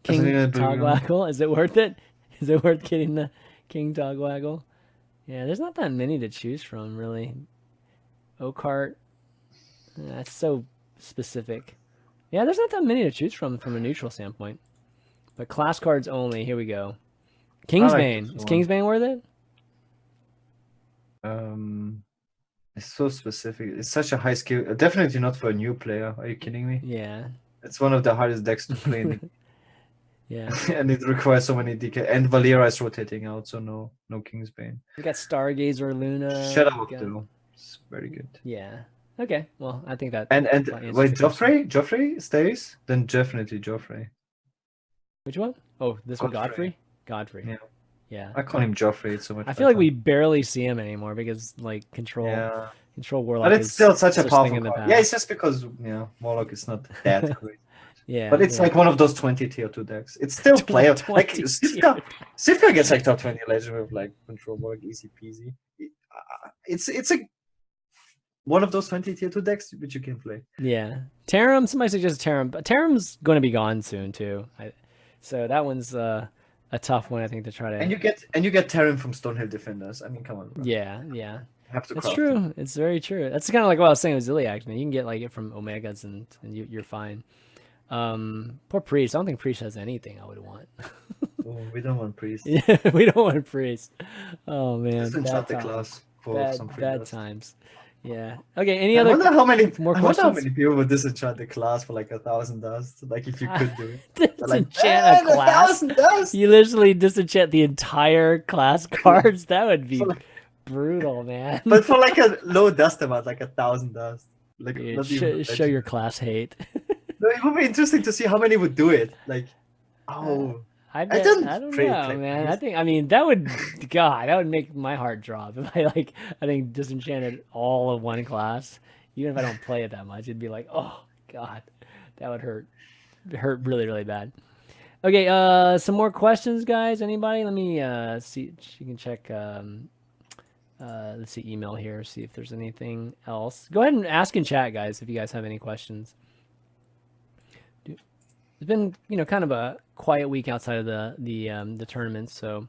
King Togwaggle. Is it worth it? Is it worth getting the King Togwaggle? Yeah, there's not that many to choose from, really. Oakheart. That's so specific. Yeah, there's not that many to choose from a neutral standpoint. But class cards only. Here we go. Kingsbane. Is Kingsbane worth it? It's so specific. It's such a high skill. Definitely not for a new player. Are you kidding me? Yeah. It's one of the hardest decks to play. Yeah. And it requires so many DK. And Valera is rotating out, so no Kingsbane. We got Stargazer, Luna. Shudderwock though. It's very good. Yeah. Okay. Well, I think that. And wait, Joffrey stays? Then definitely Joffrey. Which one? Oh, this one, Godfrey. Yeah. Yeah. I call him Joffrey. It's so much. I feel like we barely see him anymore because like control Warlock. But it's still such a powerful card. Yeah, it's just because Warlock is not that great. Yeah. But it's like one of those 20 tier 2 decks. It's still playable. Like Sivka gets like top 20 legend with like control Warlock, easy peasy. It's a one of those 20 tier 2 decks which you can play. Yeah. Tarim, somebody suggested Tarim, but Tarim's going to be gone soon too. So that one's a tough one, I think, to try to. And you get Tarim from Stonehill Defenders. I mean, come on, bro. Yeah. You have to. That's true. It. It's very true. That's kind of like what I was saying with Ziliax, man. You can get like it from Omegas and you're fine. Poor Priest. I don't think Priest has anything I would want. Oh, we don't want Priest. Yeah, we don't want Priest. Oh man, just enchant the class for some free bad dust. times. Yeah. Okay. Any other? I wonder how many questions? How many people would disenchant the class for like 1,000 dust? Like if you could do it. Disenchant a class? 1,000 dust. You literally disenchant the entire class cards. That would be brutal, man. But for like a low dust amount, like 1,000 dust. Like dude, show your class hate. No, it would be interesting to see how many would do it. Like, I don't know, man. That would make my heart drop if I think disenchanted all of one class. Even if I don't play it that much, it'd be like, oh god, that would hurt. It hurt really, really bad. Okay, some more questions, guys. Anybody? Let me see. You can check. Let's see email here. See if there's anything else. Go ahead and ask in chat, guys, if you guys have any questions. it's been kind of a quiet week outside of the tournaments, so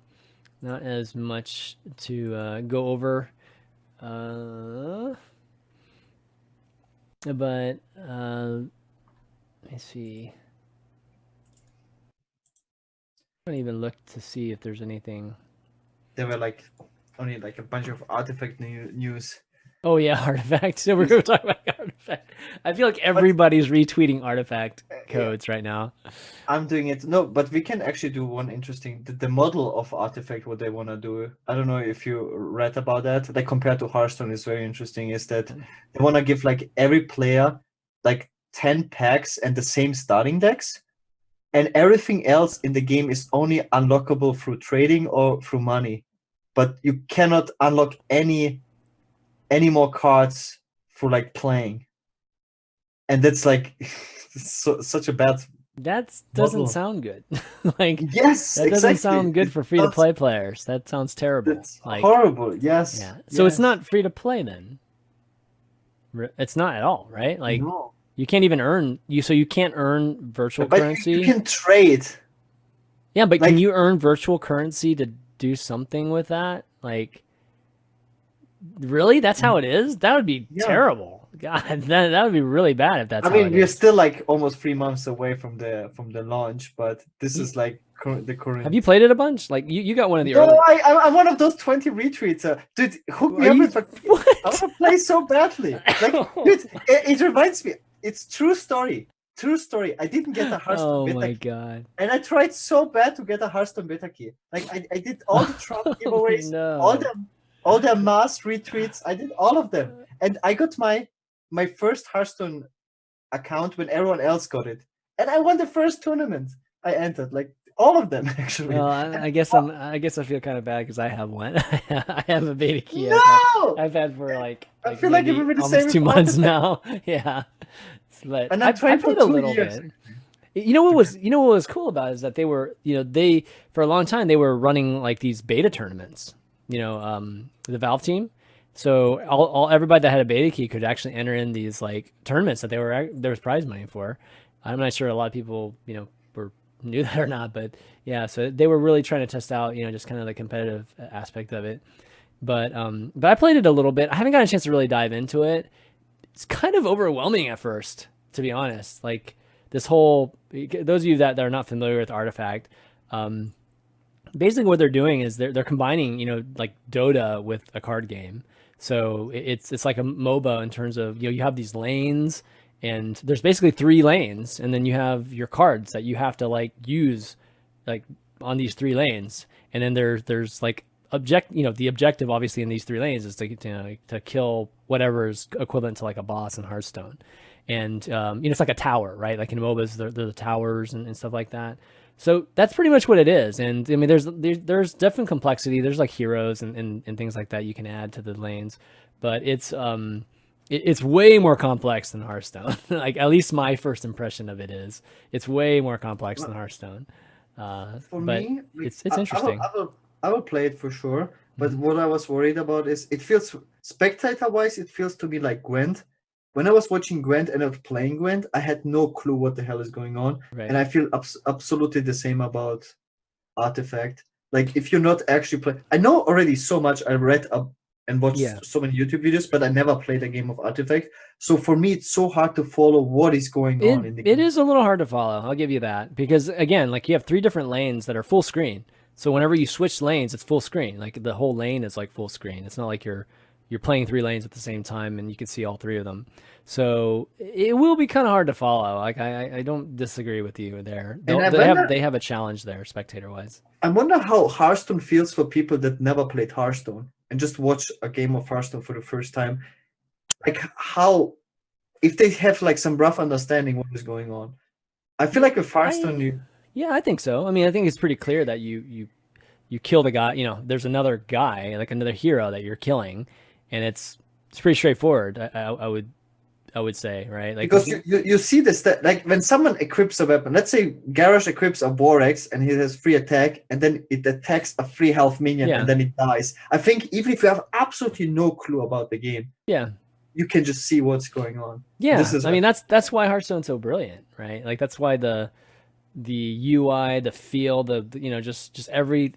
not as much to go over. But let me see. I don't even look to see if there's anything. There were like only like a bunch of artifact news. Oh yeah, artifact. So we're going to talk about artifact. I feel like everybody's retweeting artifact codes right now. I'm doing it. No, but we can actually do one interesting. The model of artifact, what they want to do. I don't know if you read about that. Like compared to Hearthstone, is very interesting. Is that they want to give like every player like 10 packs and the same starting decks, and everything else in the game is only unlockable through trading or through money. But you cannot unlock any more cards for like playing. And that's like such a bad. That doesn't sound good. Like yes, that doesn't sound good for free to play players. That sounds terrible. That's like, horrible. Yes. Yeah. So it's not free to play then. It's not at all, right? Like no. You can't even earn so you can't earn virtual currency. You can trade. Yeah, but can you earn virtual currency to do something with that? Like really? That's how it is? That would be terrible. God, that would be really bad if that's how it is. We're still like almost 3 months away from the launch, but this is like the current. Have you played it a bunch? Like you got one of the early. No, I'm one of those 20 retweets. Dude, hook me up. What? I want to play so badly. Like, dude, it reminds me. It's true story. True story. I didn't get a Hearthstone beta key. God. And I tried so bad to get a Hearthstone beta key. Like I did all the Trump giveaways, all the mass retweets. I did all of them. And I got my first Hearthstone account when everyone else got it. And I won the first tournament I entered. Like all of them actually. Well, I guess I feel kind of bad because I have one. I have a beta key. No! I've had for like I feel like it would be the almost same 2 months now. Yeah. But and I played for a little bit. You know what was cool about it is that they were, they for a long time they were running like these beta tournaments. The Valve team. So all everybody that had a beta key could actually enter in these like tournaments that there was prize money for. I'm not sure a lot of people, knew that or not, but yeah, so they were really trying to test out, just kind of the competitive aspect of it. But I played it a little bit. I haven't gotten a chance to really dive into it. It's kind of overwhelming at first, to be honest. Like this whole, those of you that are not familiar with Artifact, basically what they're doing is they're combining, like Dota with a card game. So it's like a MOBA in terms of, you have these lanes, and there's basically 3 lanes, and then you have your cards that you have to like use like on these 3 lanes. And then there's like the objective obviously in these 3 lanes is to kill whatever is equivalent to like a boss in Hearthstone. And it's like a tower, right? Like in MOBAs, they're the towers and stuff like that. So that's pretty much what it is. And I mean, there's definite complexity. There's like heroes and things like that you can add to the lanes, but it's way more complex than Hearthstone. Like at least my first impression of it is it's way more complex than Hearthstone. For but me, it's interesting. I will play it for sure. But what I was worried about is it feels spectator-wise, it feels to me like Gwent. When I was watching Gwent and I was playing Gwent, I had no clue what the hell is going on. Right. And I feel absolutely the same about Artifact. Like if you're not actually playing, I know already so much. I read up and watched so many YouTube videos, but I never played a game of Artifact. So for me, it's so hard to follow what is going on in the game. It is a little hard to follow. I'll give you that. Because again, like you have 3 different lanes that are full screen. So whenever you switch lanes, it's full screen. Like the whole lane is like full screen. It's not like you're playing 3 lanes at the same time and you can see all 3 of them. So it will be kind of hard to follow. Like I don't disagree with you there. They have a challenge there, spectator wise. I wonder how Hearthstone feels for people that never played Hearthstone and just watch a game of Hearthstone for the first time. Like how, if they have like some rough understanding what is going on. I feel like with Hearthstone, yeah, I think so. I mean, I think it's pretty clear that you kill the guy. There's another guy, like another hero that you're killing, and it's pretty straightforward. I would say, right? Like because you see this like when someone equips a weapon. Let's say Garrosh equips a Borax and he has 3 attack, and then it attacks a 3 health minion, and then it dies. I think even if you have absolutely no clue about the game, you can just see what's going on. Yeah, I mean that's why Hearthstone's so brilliant, right? Like that's why the the UI, the feel, just every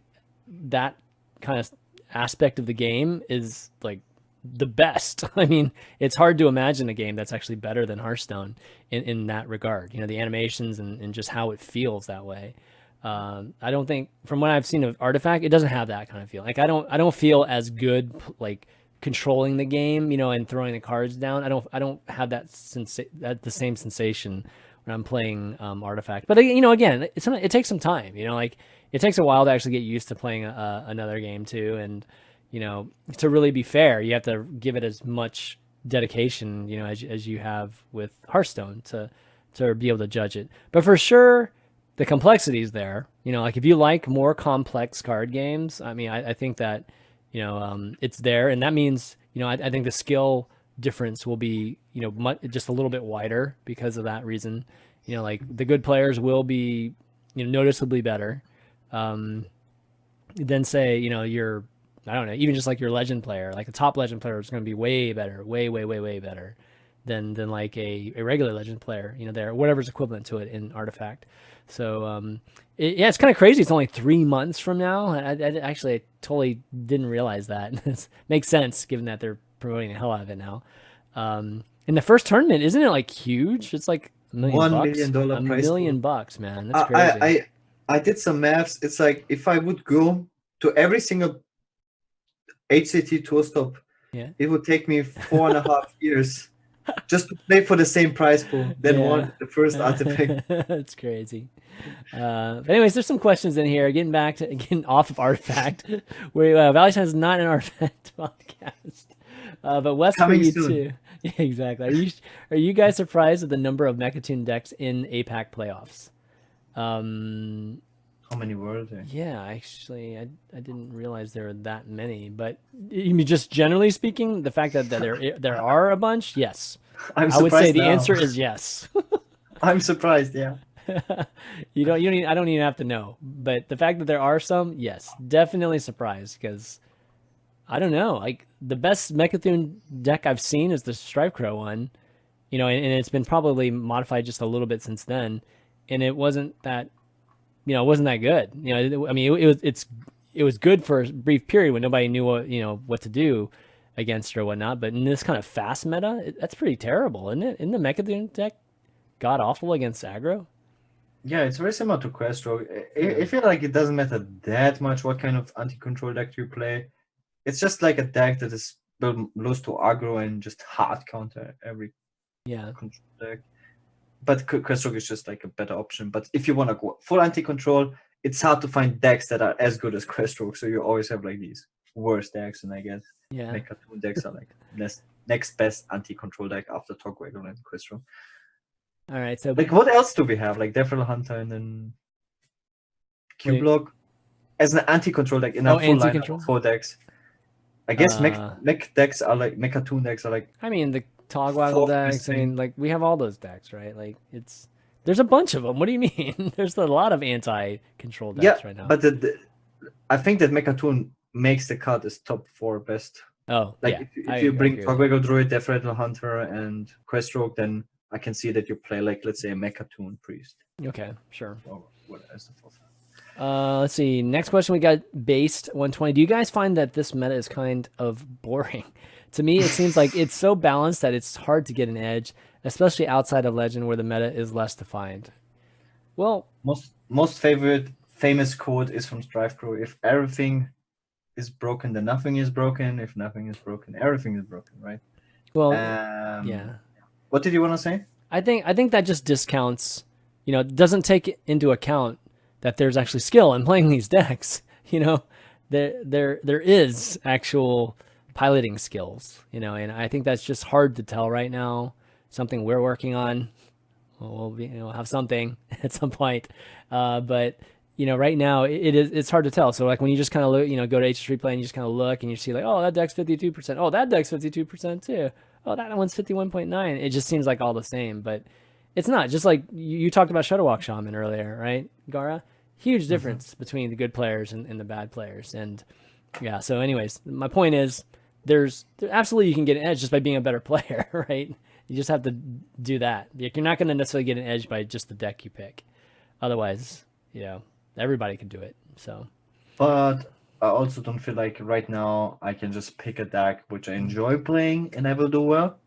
that kind of aspect of the game is like the best. I mean, it's hard to imagine a game that's actually better than Hearthstone in that regard. You know, the animations and just how it feels that way. I don't think, from what I've seen of Artifact, it doesn't have that kind of feel. Like I don't feel as good like controlling the game, you know, and throwing the cards down. I don't have that the same sensation when I'm playing Artifact. But you know, again, it takes some time. You know, like it takes a while to actually get used to playing another game too, and you know, to really be fair, you have to give it as much dedication, you know, as you have with Hearthstone to be able to judge it. But for sure, the complexity is there. You know, like if you like more complex card games, I mean, I think that, you know, it's there, and that means, you know, I think the skill difference will be, you know, just a little bit wider because of that reason. You know, like the good players will be, you know, noticeably better than say, you know, I don't know, even just like your legend player, like a top legend player is going to be way better, way better than like a regular legend player, you know, there, whatever's equivalent to it in Artifact. So, yeah, it's kind of crazy. It's only 3 months from now. I totally didn't realize that. It makes sense given that they're promoting the hell out of it now. In the first tournament, isn't it like huge? It's like $1 million. $1 million $1 prize million pool. bucks, man. That's crazy. I did some maths. It's like if I would go to every single HCT tour stop, Yeah. it would take me 4.5 years just to play for the same prize pool than the first Artifact. That's crazy. But anyways, there's some questions in here. Getting off of Artifact. Valentine is not an Artifact podcast, but West Coming for you soon. too. Yeah, exactly. Are you guys surprised at the number of Mechatoon decks in APAC playoffs? How many were there? Yeah, actually, I didn't realize there were that many. But you mean just generally speaking, the fact that there are a bunch, yes. I'm I would say surprised the now. answer is yes. I'm surprised, yeah. I don't even have to know. But the fact that there are some, yes, definitely surprised, because I don't know, like the best Mechatoon deck I've seen is the Stripecrow one, you know, and it's been probably modified just a little bit since then, and it wasn't that, you know, it wasn't that good. You know, I mean, it was good for a brief period when nobody knew what to do against her or whatnot. But in this kind of fast meta, that's pretty terrible, isn't it? Isn't the Mechatoon deck god awful against aggro? Yeah, it's very similar to Questroke. I feel like it doesn't matter that much what kind of anti-control deck you play. It's just like a deck that is built close to aggro and just hard counter every control deck. But Questroke is just like a better option. But if you want to go full anti-control, it's hard to find decks that are as good as Questroke. So you always have like these worse decks, and I guess Mechatoon decks are like next best anti-control deck after Togwaggle and Questroke. All right, so like what else do we have? Like Devil Hunter and then Q-Block as an anti-control deck in a full lineup of 4 decks. I guess mech decks are like Mechatoon decks are like. I mean the Togwaggle decks. I mean, like we have all those decks, right? Like there's a bunch of them. What do you mean? There's a lot of anti-control decks right now. But I think that Mechatoon makes the cut as top 4 best. Oh, like if you bring Togwaggle Druid, Devil Hunter, and Questroke, then I can see that you play like, let's say, a Mechatoon Priest. Okay, sure. Or what is the fourth? Let's see. Next question we got Based 120. Do you guys find that this meta is kind of boring? To me, it seems like it's so balanced that it's hard to get an edge, especially outside of Legend where the meta is less defined. Well, most famous quote is from Stripecrow: "If everything is broken, then nothing is broken. If nothing is broken, everything is broken." Right? Well, yeah. What did you want to say? I think that just discounts, you know, doesn't take into account that there's actually skill in playing these decks. You know, there is actual piloting skills, you know, and I think that's just hard to tell right now. Something we're working on. We'll have something at some point, but you know, right now it's hard to tell. So like when you just kind of look, you know, go to H3 Play and you just kind of look and you see like, oh, that deck's 52%. Oh, that deck's 52% too. Oh, that one's 51.9. It just seems like all the same, but it's not. Just like you talked about Shudderwock Shaman earlier, right, Gaara? Huge difference between the good players and the bad players. And yeah, so anyways, my point is there's absolutely you can get an edge just by being a better player, right? You just have to do that. You're not going to necessarily get an edge by just the deck you pick. Otherwise, everybody could do it. So, But I also don't feel like right now I can just pick a deck which I enjoy playing and I will do well.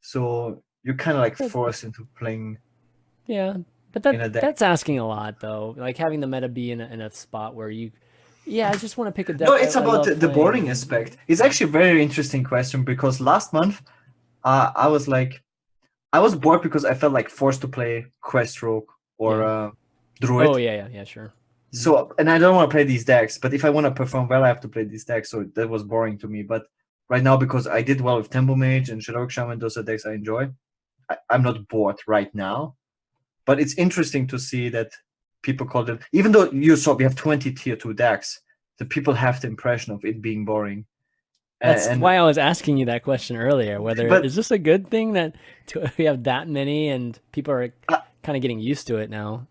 So you're kind of like forced into playing. Yeah, but that's asking a lot though. Like having the meta be in a spot where I just want to pick a deck. No, it's I about love the boring playing. aspect. It's actually a very interesting question because last month I was like, I was bored because I felt like forced to play Quest Rogue or Druid. Oh yeah, sure. So, and I don't want to play these decks, but if I want to perform well, I have to play these decks. So that was boring to me. But right now, because I did well with Tempo Mage and Shudderwock Shaman, those are decks I enjoy, I'm not bored right now. But it's interesting to see that people call them, even though you saw we have 20 tier 2 decks, the people have the impression of it being boring. That's why I was asking you that question earlier. Is this a good thing that we have that many and people are kind of getting used to it now?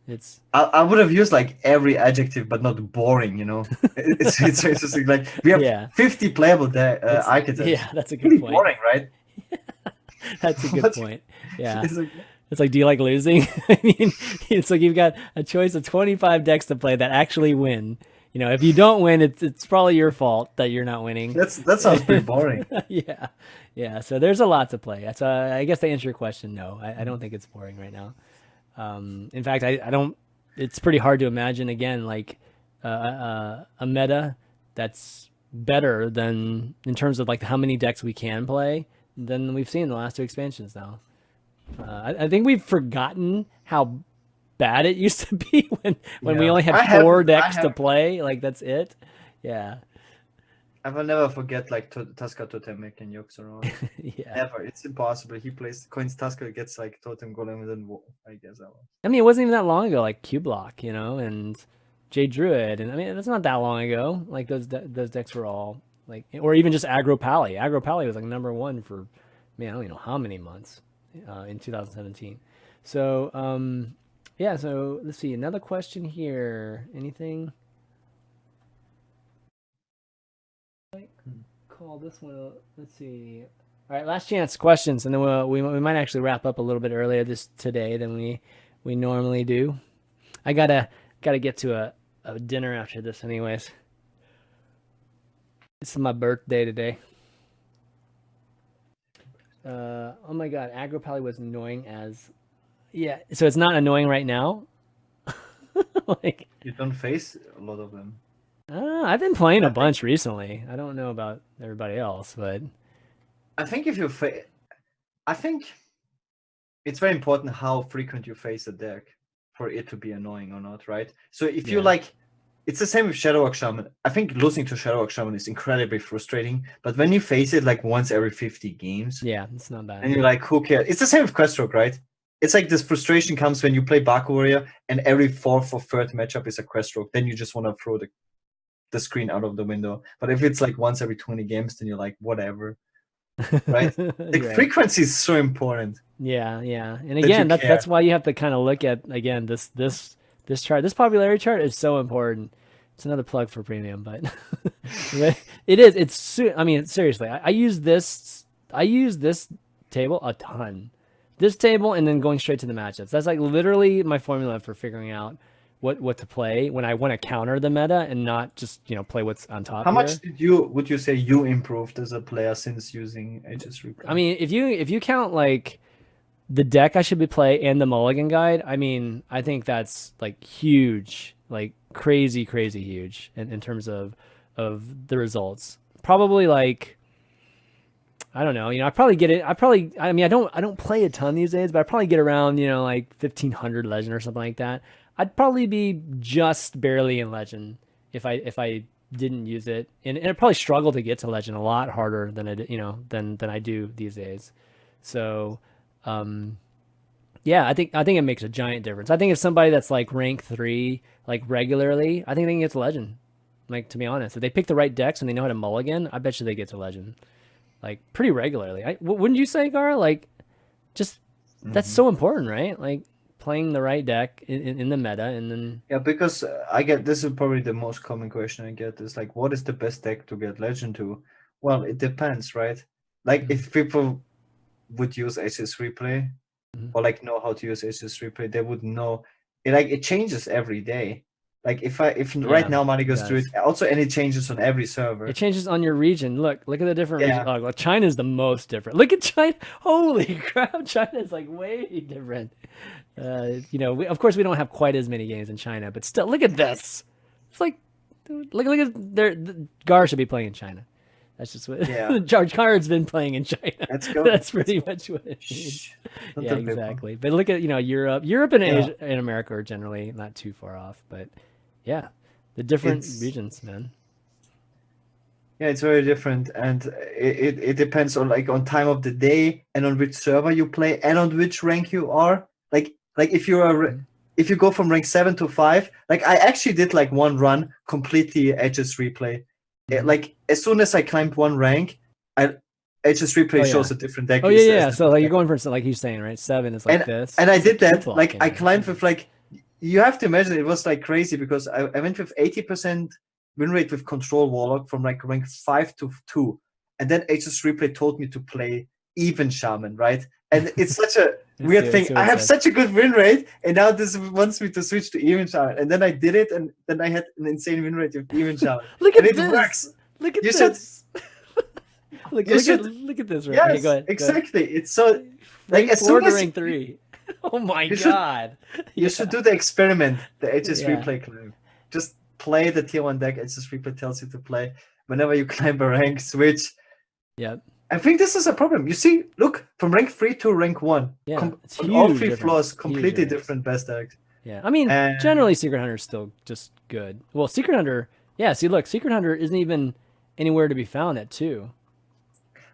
I would have used like every adjective, but not boring. You know, it's interesting. Like we have 50 playable archetypes. Yeah, that's a good point. Boring, right? That's a good point. Yeah. It's like, do you like losing? I mean, it's like you've got a choice of 25 decks to play that actually win. You know, if you don't win, it's probably your fault that you're not winning. That sounds pretty boring. Yeah. So there's a lot to play. So I guess to answer your question, no, I don't think it's boring right now. In fact, I don't. It's pretty hard to imagine again like a meta that's better than in terms of like how many decks we can play than we've seen in the last 2 expansions now. I think we've forgotten how bad it used to be when we only had 4 decks to play. Like that's it. Yeah. I will never forget like Tusker Totemic and Yoxaron. Yeah. Never. It's impossible. He plays coins Tusker, gets like Totem Golem, and then I guess I mean, it wasn't even that long ago. Like Q Block, you know, and J Druid, and I mean, that's not that long ago. Like those decks were all like, or even just Aggro Pally. Aggro Pally was like #1 for, man, I don't even know how many months in 2017. So so let's see, another question here. Anything? Call this one. Let's see. All right, last chance questions, and then we might actually wrap up a little bit earlier today than we normally do. I gotta get to a dinner after this, anyways. This is my birthday today. Oh my god, Aggro Pally was annoying as. Yeah, so it's not annoying right now. Like you don't face a lot of them. I've been playing a bunch recently. I don't know about everybody else, but I think I think it's very important how frequent you face a deck for it to be annoying or not, right? So if you like, it's the same with Shudderwock Shaman. I think losing to Shudderwock Shaman is incredibly frustrating, but when you face it like once every 50 games, it's not bad. And you're like, who cares? It's the same with Questroke, right? It's like this frustration comes when you play Baku Warrior and every 4th or 3rd matchup is a Questroke. Then you just want to throw the screen out of the window. But if it's like once every 20 games, then you're like, whatever. Right? The frequency is so important. Yeah. And again, that's why you have to kind of look at, again, this chart. This popularity chart is so important. It's another plug for premium, but it is. I mean, seriously, I use this table a ton. This table and then going straight to the matchups. That's like literally my formula for figuring out what to play when I want to counter the meta and not just play what's on top. How much would you say you improved as a player since using HS Replay? I mean, if you count like the deck I should be play and the mulligan guide, I mean, I think that's like huge, like crazy huge in terms of the results. Probably like, I don't know, I probably get it. I mean, I don't play a ton these days, but I probably get around, like 1500 legend or something like that. I'd probably be just barely in legend if I didn't use it, and I'd probably struggle to get to legend a lot harder than than I do these days. So, I think it makes a giant difference. I think if somebody that's like rank 3 like regularly, I think they can get to legend. Like, to be honest, if they pick the right decks and they know how to mulligan, I bet you they get to legend like pretty regularly. Wouldn't you say, Gaara? Like, just that's so important, right? Like playing the right deck in the meta, and then because I get this is probably the most common question I get is like, what is the best deck to get legend to? Well, it depends, right? Like if people would use HS Replay or like know how to use HS Replay, they would know it changes every day. Like if right now Money goes through it, also any changes on every server. It changes on your region. Look at the different regions. Oh, well, China's the most different. Look at China. Holy crap, China's like way different. You know, of course we don't have quite as many games in China, but still, look at this. It's like, look at Gaara should be playing in China. That's just what George Card's been playing in China. Let's go. That's pretty much what it means. Yeah, exactly. But look at, you know, Europe and Asia and America are generally not too far off, but yeah, the different regions, man. Yeah, it's very different, and it depends on on time of the day and on which server you play and on which rank you are. Like if you go from rank 7 to 5, like I actually did like one run completely HS replay. Like as soon as I climbed one rank, HS replay shows a different deck. Oh yeah. So like you're going for, like he's saying, right? 7 is like this. And I did that. Like I climbed with like, you have to imagine it was like crazy because I went with 80% win rate with Control Warlock from like rank 5 to 2, and then HS replay told me to play even Shaman, right? And it's such a weird thing. I have such a good win rate, and now this wants me to switch to even Shaman, and then I did it, and then I had an insane win rate with even Shaman. Look at this! Works. Look at this! Look at this! Right? Yes, okay, go ahead. Exactly. It's so like as soon as rank 3. Oh my god! You should do the experiment, the HS replay climb. Just play the tier 1 deck. HS replay tells you to play. Whenever you climb a rank, switch. Yep. I think this is a problem. You see, look, from rank 3 to rank 1. Yeah, on all 3 floors, completely different best decks. Yeah, I mean, generally Secret Hunter is still just good. Well, Secret Hunter, see, look, Secret Hunter isn't even anywhere to be found at 2.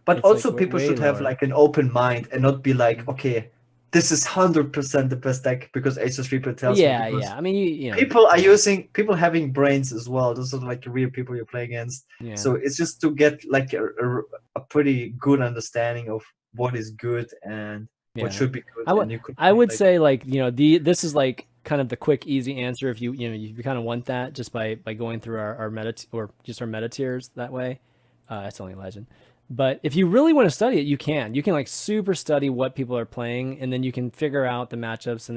But it's also like people should have like an open mind and not be like, okay, this is 100% the best deck because HS replay tells me. Yeah. I mean, you know, people having brains as well. Those are like real people you play against. Yeah. So it's just to get like a pretty good understanding of what is good and what should be good. I would say like, you know, this is like kind of the quick, easy answer if you kind of want that just by going through our meta or just our meta tiers that way. It's only Legend. But if you really want to study it, you can like super study what people are playing, and then you can figure out the matchups, and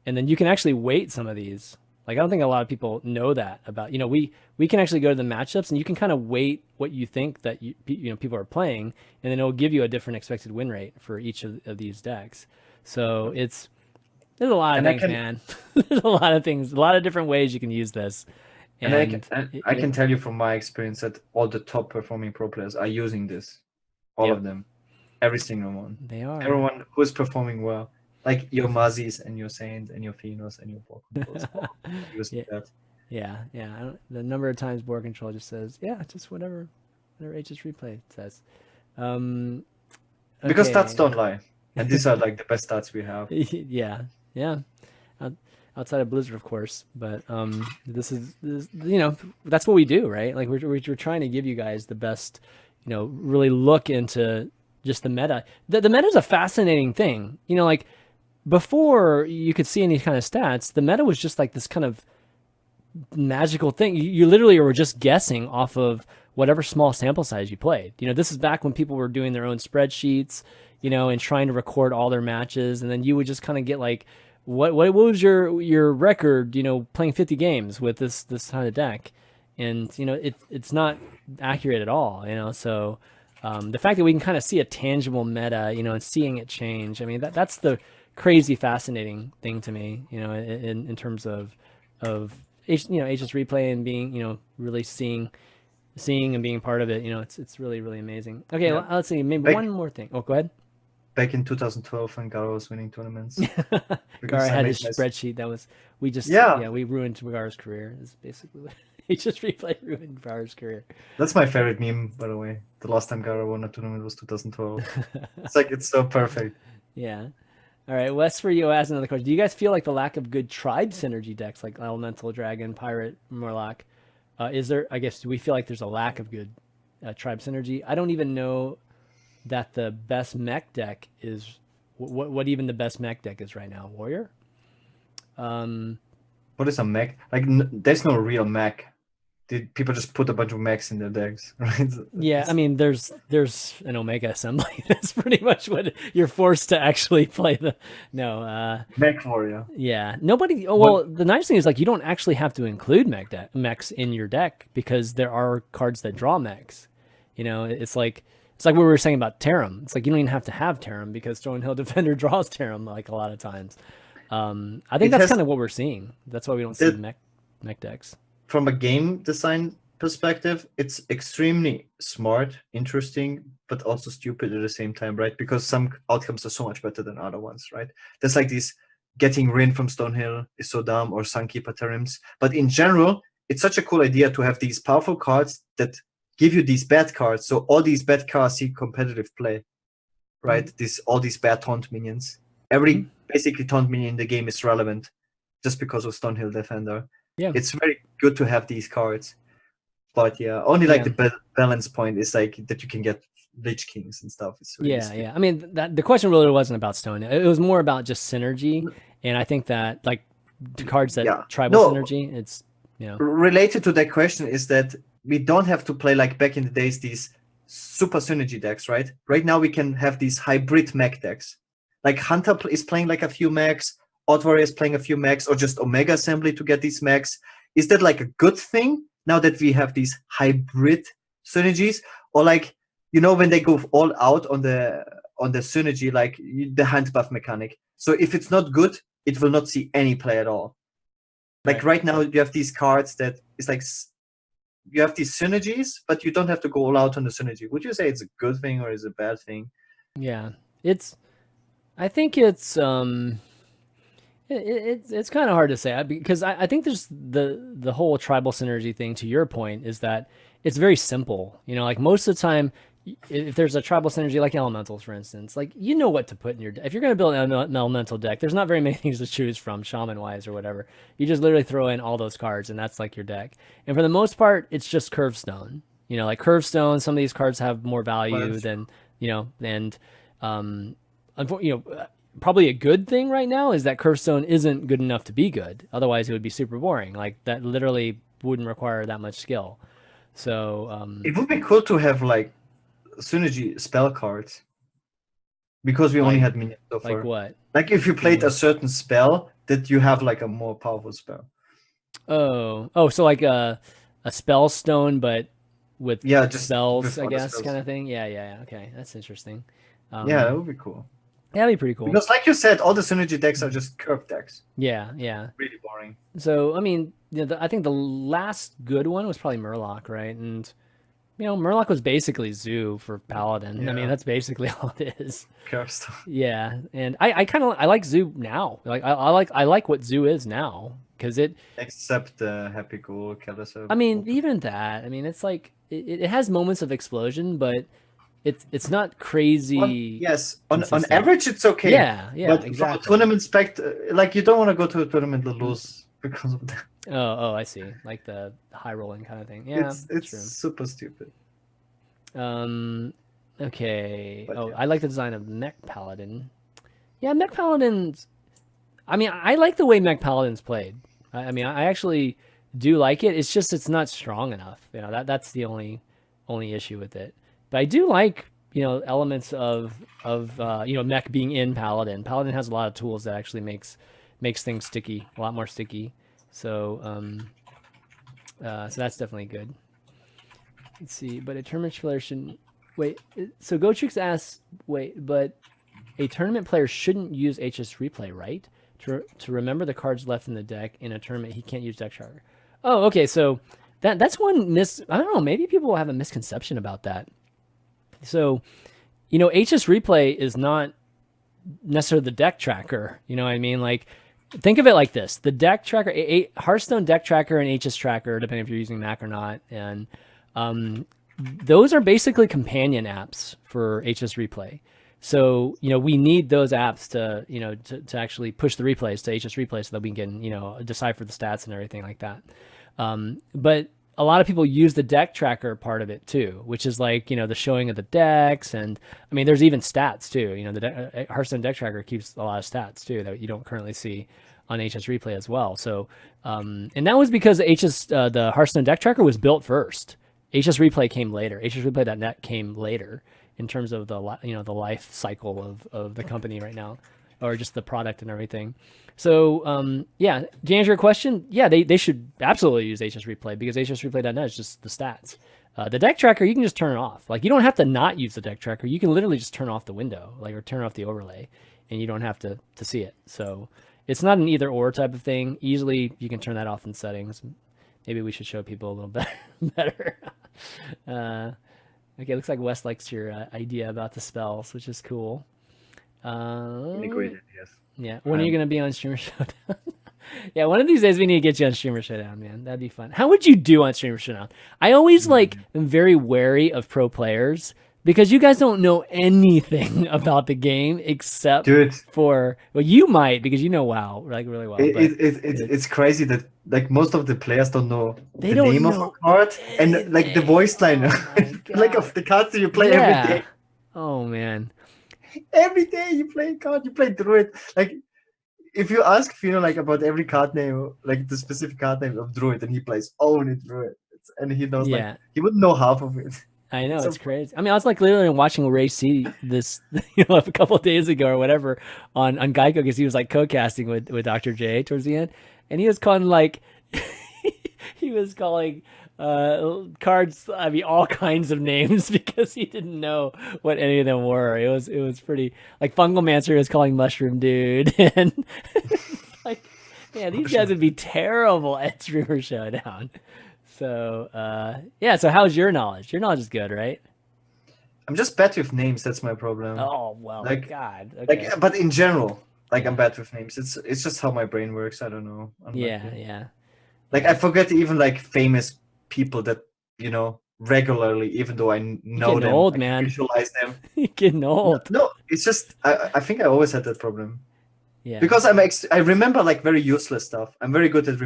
then you can actually weight some of these. Like I don't think a lot of people know that about, you know, we can actually go to the matchups and you can kind of weight what you think that you know people are playing, and then it'll give you a different expected win rate for each of these decks. So there's a lot of things, man. There's a lot of things, a lot of different ways you can use this. And I can tell you from my experience that all the top performing pro players are using this. All of them. Every single one. They are. Everyone who's performing well. Like your Muzzies and your Saints and your Phenos and your Ball Controls. Using that. Yeah. The number of times board control just says, just whatever HS replay says. Because stats don't lie. And these are like the best stats we have. Yeah. Outside of Blizzard, of course, but this is you know, that's what we do, right? Like we're trying to give you guys the best, you know, really look into just the meta. The meta is a fascinating thing, you know. Like before you could see any kind of stats, the meta was just like this kind of magical thing. You literally were just guessing off of whatever small sample size you played. You know, this is back when people were doing their own spreadsheets, you know, and trying to record all their matches, and then you would just kind of get like, what was your record, you know, playing 50 games with this kind of deck, and you know it's not accurate at all, you know. So the fact that we can kind of see a tangible meta, you know, and seeing it change, I mean that's the crazy fascinating thing to me, you know, in terms of HS replay and being, you know, really seeing and being part of it, you know, it's really amazing. Okay, let's see, maybe one more thing. Oh, go ahead. Back in 2012 when Gaara was winning tournaments. Gaara had his spreadsheet. That was, we ruined Gaara's career. Is basically what HS replay ruined Gaara's career. That's my favorite meme, by the way. The last time Gaara won a tournament was 2012. It's so perfect. Yeah. All right, Wes, for you, ask another question. Do you guys feel like the lack of good tribe synergy decks like Elemental, Dragon, Pirate, Murloc, is there, I guess, do we feel like there's a lack of good tribe synergy? I don't even know that the best mech deck is what even the best mech deck is right now. Warrior. What is a mech? Like there's no real mech. did people just put a bunch of mechs in their decks, right? Yeah, I mean, there's an Omega assembly. That's pretty much what you're forced to actually play the. No, Mech warrior. yeah, nobody. Oh, well, the nice thing is like you don't actually have to include mechs in your deck because there are cards that draw mechs. You know, it's like what we were saying about Tarim. It's like you don't even have to have Tarim because Stonehill Defender draws Tarim like a lot of times. I think that's kind of what we're seeing. That's why we don't see mech decks. From a game design perspective, it's extremely smart, interesting, but also stupid at the same time, right? Because some outcomes are so much better than other ones, right? There's like these getting Rin from Stonehill is so dumb, or Sunkeeper Terims. But in general, it's such a cool idea to have these powerful cards that give you these bad cards. So all these bad cards see competitive play, right? All these bad taunt minions. Every basically taunt minion in the game is relevant just because of Stonehill Defender. Yeah, it's very good to have these cards, but yeah, only like the balance point is like that you can get Lich Kings and stuff. It's really yeah. I mean, the question really wasn't about Stone. It was more about just synergy, and I think that like the cards that tribal synergy, it's related to that question is that we don't have to play like back in the days these super synergy decks, right? Right now we can have these hybrid mech decks. Like Hunter is playing like a few mechs. Odd Warrior is playing a few mechs, or just Omega Assembly to get these mechs. Is that like a good thing now that we have these hybrid synergies? Or like, when they go all out on the synergy, like the hand buff mechanic. So if it's not good, it will not see any play at all. Like right now you have these cards that it's like you have these synergies, but you don't have to go all out on the synergy. Would you say it's a good thing or is it a bad thing? Yeah, I think it's it's kind of hard to say because I think there's the whole tribal synergy thing. To your point, is that it's very simple. Like most of the time, if there's a tribal synergy like elementals, for instance, like what to put in your deck. If you're going to build an elemental deck, there's not very many things to choose from, shaman wise or whatever. You just literally throw in all those cards, and that's like your deck. And for the most part, it's just curve stone. Like curve stone. Some of these cards have more value than and probably a good thing right now is that Curvestone isn't good enough to be good. Otherwise, it would be super boring. Like that literally wouldn't require that much skill. So it would be cool to have like synergy spell cards because we only had minions so far. Like what? Like if you played a certain spell, that you have like a more powerful spell. Oh, so like a spell stone, but with just spells, I guess, kind of thing. Yeah. Okay, that's interesting. Yeah, that would be cool. Yeah, that'd be pretty cool. Because like you said, all the synergy decks are just curved decks. Yeah. Really boring. So, I mean, I think the last good one was probably Murloc, right? And, Murloc was basically Zoo for Paladin. Yeah. I mean, that's basically all it is. Curve stuff. Yeah, and I like Zoo now. Like I like what Zoo is now because it. Except the Happy Ghoul, Kelleser. I mean, even that. I mean, it's like it has moments of explosion, but it's not crazy. On average it's okay. Yeah, but exactly. From a tournament like you don't want to go to a tournament and lose because of that. Oh, I see. Like the high rolling kind of thing. Yeah, it's super stupid. Okay. But, I like the design of Mech Paladin. Yeah, Mech Paladins. I mean, I like the way Mech Paladin's played. I mean, I actually do like it. It's just it's not strong enough. That's the only issue with it. But I do like, elements of mech being in Paladin. Paladin has a lot of tools that actually makes things sticky, a lot more sticky. So so that's definitely good. Let's see, but a tournament player shouldn't wait. So Gotrix asks, but a tournament player shouldn't use HS replay, right? To remember the cards left in the deck in a tournament, he can't use deck charter. Oh, okay. So that's one I don't know. Maybe people will have a misconception about that. So, HS replay is not necessarily the deck tracker. You know what I mean? Like, think of it like this: the deck tracker, Hearthstone deck tracker, and HS tracker, depending if you're using Mac or not, and those are basically companion apps for HS replay. So, we need those apps to actually push the replays to HS replay so that we can, decipher the stats and everything like that. But a lot of people use the deck tracker part of it too, which is like, the showing of the decks. And I mean, there's even stats too. The Hearthstone deck tracker keeps a lot of stats too that you don't currently see. on HS Replay as well. So, and that was because the Hearthstone deck tracker was built first. HS Replay came later. HSReplay.net came later in terms of the life cycle of the company right now, or just the product and everything. So yeah, to answer your question, yeah, they should absolutely use HS Replay because HSReplay.net is just the stats. The deck tracker, you can just turn it off. Like, you don't have to not use the deck tracker. You can literally just turn off the window, like, or turn off the overlay, and you don't have to see it. So it's not an either or type of thing. Easily you can turn that off in settings. Maybe we should show people a little better. Okay, looks like Wes likes your idea about the spells, which is cool. Integrated, yes. Yeah. When are you gonna be on Streamer Showdown? Yeah, one of these days we need to get you on Streamer Showdown, man. That'd be fun. How would you do on Streamer Showdown? I always am very wary of pro players because you guys don't know anything about the game except for, well, you might because you know WoW like really well. It's crazy that like most of the players don't know the name of a card and like the voice line like of the cards that you play every day. Oh man. Every day you play a card, you play Druid. Like, if you ask Fino like about every card name, like the specific card name of Druid, and he plays only Druid, and he knows like he wouldn't know half of it. I know, it's crazy. I mean, I was like literally watching Ray C this a couple of days ago or whatever on GEICO because he was like co-casting with Dr. J towards the end, and he was calling like he was calling cards, I mean, all kinds of names because he didn't know what any of them were. It was pretty, like, Fungalmancer was calling Mushroom Dude, and like, man, these guys would be terrible at Streamer Showdown. So yeah, so how's your knowledge? Your knowledge is good, right? I'm just bad with names. That's my problem. Oh well, like, God. Okay. Like, but in general, like, I'm bad with names. It's just how my brain works. I don't know. Yeah. Like, I forget even like famous people that regularly, even though I know them, old, man. Visualize them. You're getting old. No, it's just I think I always had that problem. Yeah. Because I remember like very useless stuff. I'm very good at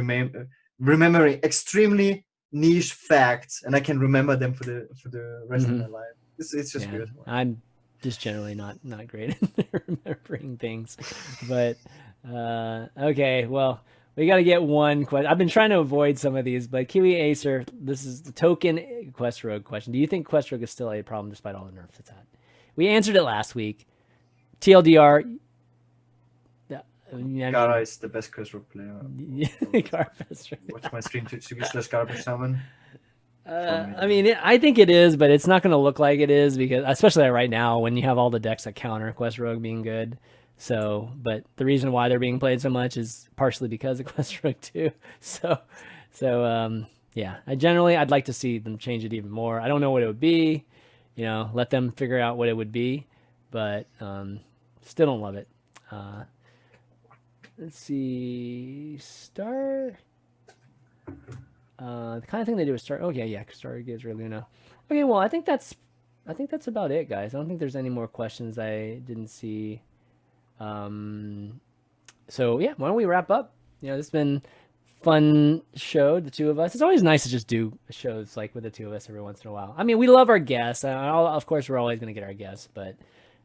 remembering extremely niche facts, and I can remember them for the rest of my life. It's just good. I'm just generally not great at remembering things, but okay, well. We got to get one question. I've been trying to avoid some of these, but Kiwi Acer, this is the token Quest Rogue question. Do you think Quest Rogue is still a problem despite all the nerfs it's had? We answered it last week. TLDR. Gaara is the best Quest Rogue player. Gaara best. Watch my stream twitch.tv/Gaara Shaman. I mean, I think it is, but it's not going to look like it is because, especially right now, when you have all the decks that counter Quest Rogue being good. So, but the reason why they're being played so much is partially because of Quest Rogue 2. So yeah, I'd like to see them change it even more. I don't know what it would be, let them figure out what it would be, but still don't love it. Let's see, Star. The kind of thing they do is Star. Okay, yeah, Star gives Luna. Okay, well, I think that's about it, guys. I don't think there's any more questions I didn't see. So yeah, why don't we wrap up? This has been fun show, the two of us. It's always nice to just do shows like with the two of us every once in a while. I mean, we love our guests. Of course, we're always going to get our guests, but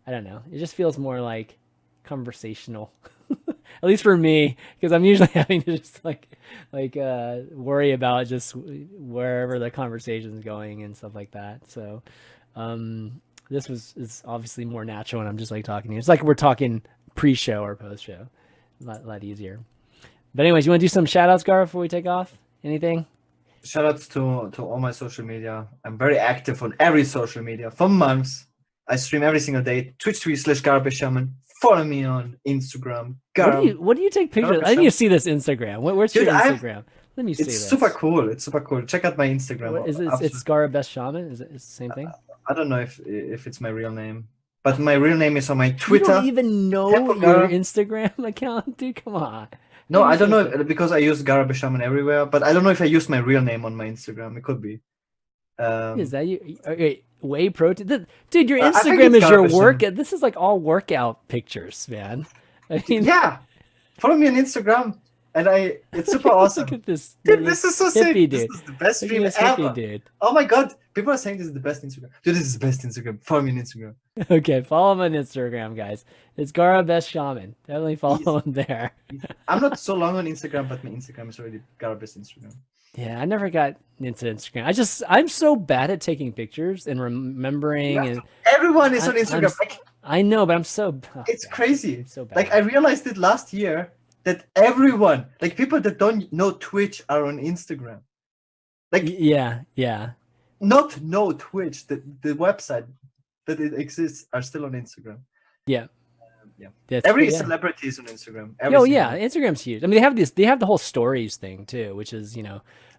I don't know. It just feels more like conversational, at least for me, because I'm usually having to just like worry about just wherever the conversation is going and stuff like that. So, this is obviously more natural, and I'm just like talking to you. It's like we're talking pre-show or post-show. A lot easier. But anyways, you want to do some shout-outs, Gaara, before we take off? Anything? Shout-outs to all my social media. I'm very active on every social media for months. I stream every single day. Twitch.tv/Gaara Shaman. Follow me on Instagram. What do you take pictures? I need to see this Instagram. Where's your Instagram? Let me see this. It's super cool. It's super cool. Check out my Instagram. What, it's Gaara Best Shaman? Is it the same thing? I don't know if it's my real name. But my real name is on my Twitter. You don't even know your Instagram account, dude? Come on. No, I don't know, because I use Gaara Shaman everywhere, but I don't know if I use my real name on my Instagram. It could be. Is that you? Okay, whey protein? Dude, your Instagram is your workout. This is like all workout pictures, man. I mean, yeah. Follow me on Instagram. and it's super awesome. Look at this, Dude, this is so sick. hippie This dude. is the best Look stream at this hippie ever. dude. Oh my god, people are saying this is the best Instagram. Dude, this is the best Instagram. Follow me on Instagram. Okay, follow him on Instagram, guys. It's Gaara Best Shaman. Definitely follow him there. I'm not so long on Instagram, but my Instagram is already Gaara Best Instagram. Yeah, I never got into Instagram. I'm so bad at taking pictures and remembering. Yeah, And everyone is on Instagram. I know, but I'm so. It's crazy. I'm so bad. Like I realized it last year that everyone, like people that don't know Twitch, are on Instagram. Like yeah. Not know Twitch, the website that it exists are still on Instagram. Yeah. Every celebrity is on Instagram. Instagram's huge. I mean, they have the whole stories thing too, which is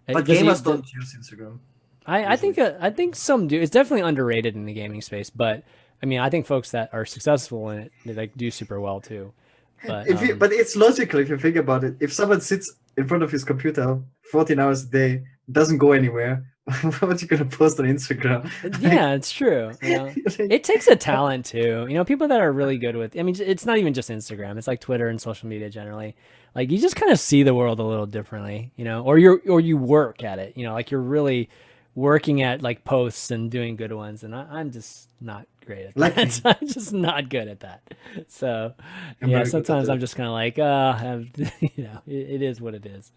But gamers don't use Instagram. I think some do. It's definitely underrated in the gaming space, but I mean, I think folks that are successful in it, they like do super well too. But but it's logical if you think about it. If someone sits in front of his computer 14 hours a day, doesn't go anywhere, what you gonna post on Instagram? Yeah, it's true. It takes a talent too. People that are really good with. I mean, it's not even just Instagram. It's like Twitter and social media generally. Like you just kind of see the world a little differently, or you work at it. Like you're really working at like posts and doing good ones, and I'm just not great at that. I'm just not good at that. So sometimes I'm just kind of like, it is what it is.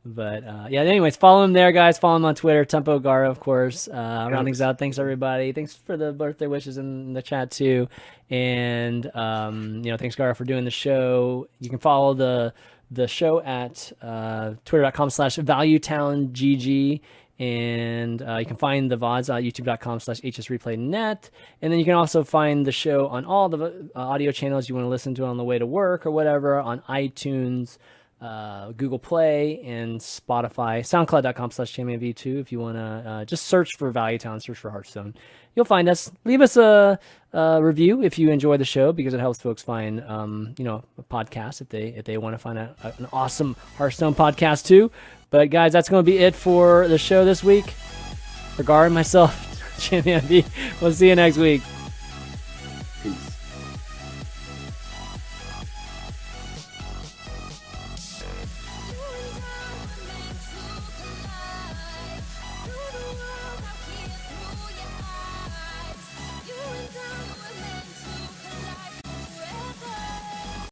But anyways, follow him there, guys. Follow him on Twitter, Tempo Gaara, of course. Round things out. Thanks everybody. Thanks for the birthday wishes in the chat too, and thanks Gaara for doing the show. You can follow the show at twitter.com/ValueTownGG. And you can find the VODs at youtube.com/hsreplaynet. And then you can also find the show on all the audio channels you want to listen to on the way to work or whatever, on iTunes, Google Play, and Spotify. SoundCloud.com/ChanmanV too, if you want to just search for Value Town, search for Hearthstone. You'll find us. Leave us a review if you enjoy the show, because it helps folks find a podcast if they want to find an awesome Hearthstone podcast too. But guys, that's going to be it for the show this week. For Gaara and myself, ChanmanV, we'll see you next week. Peace.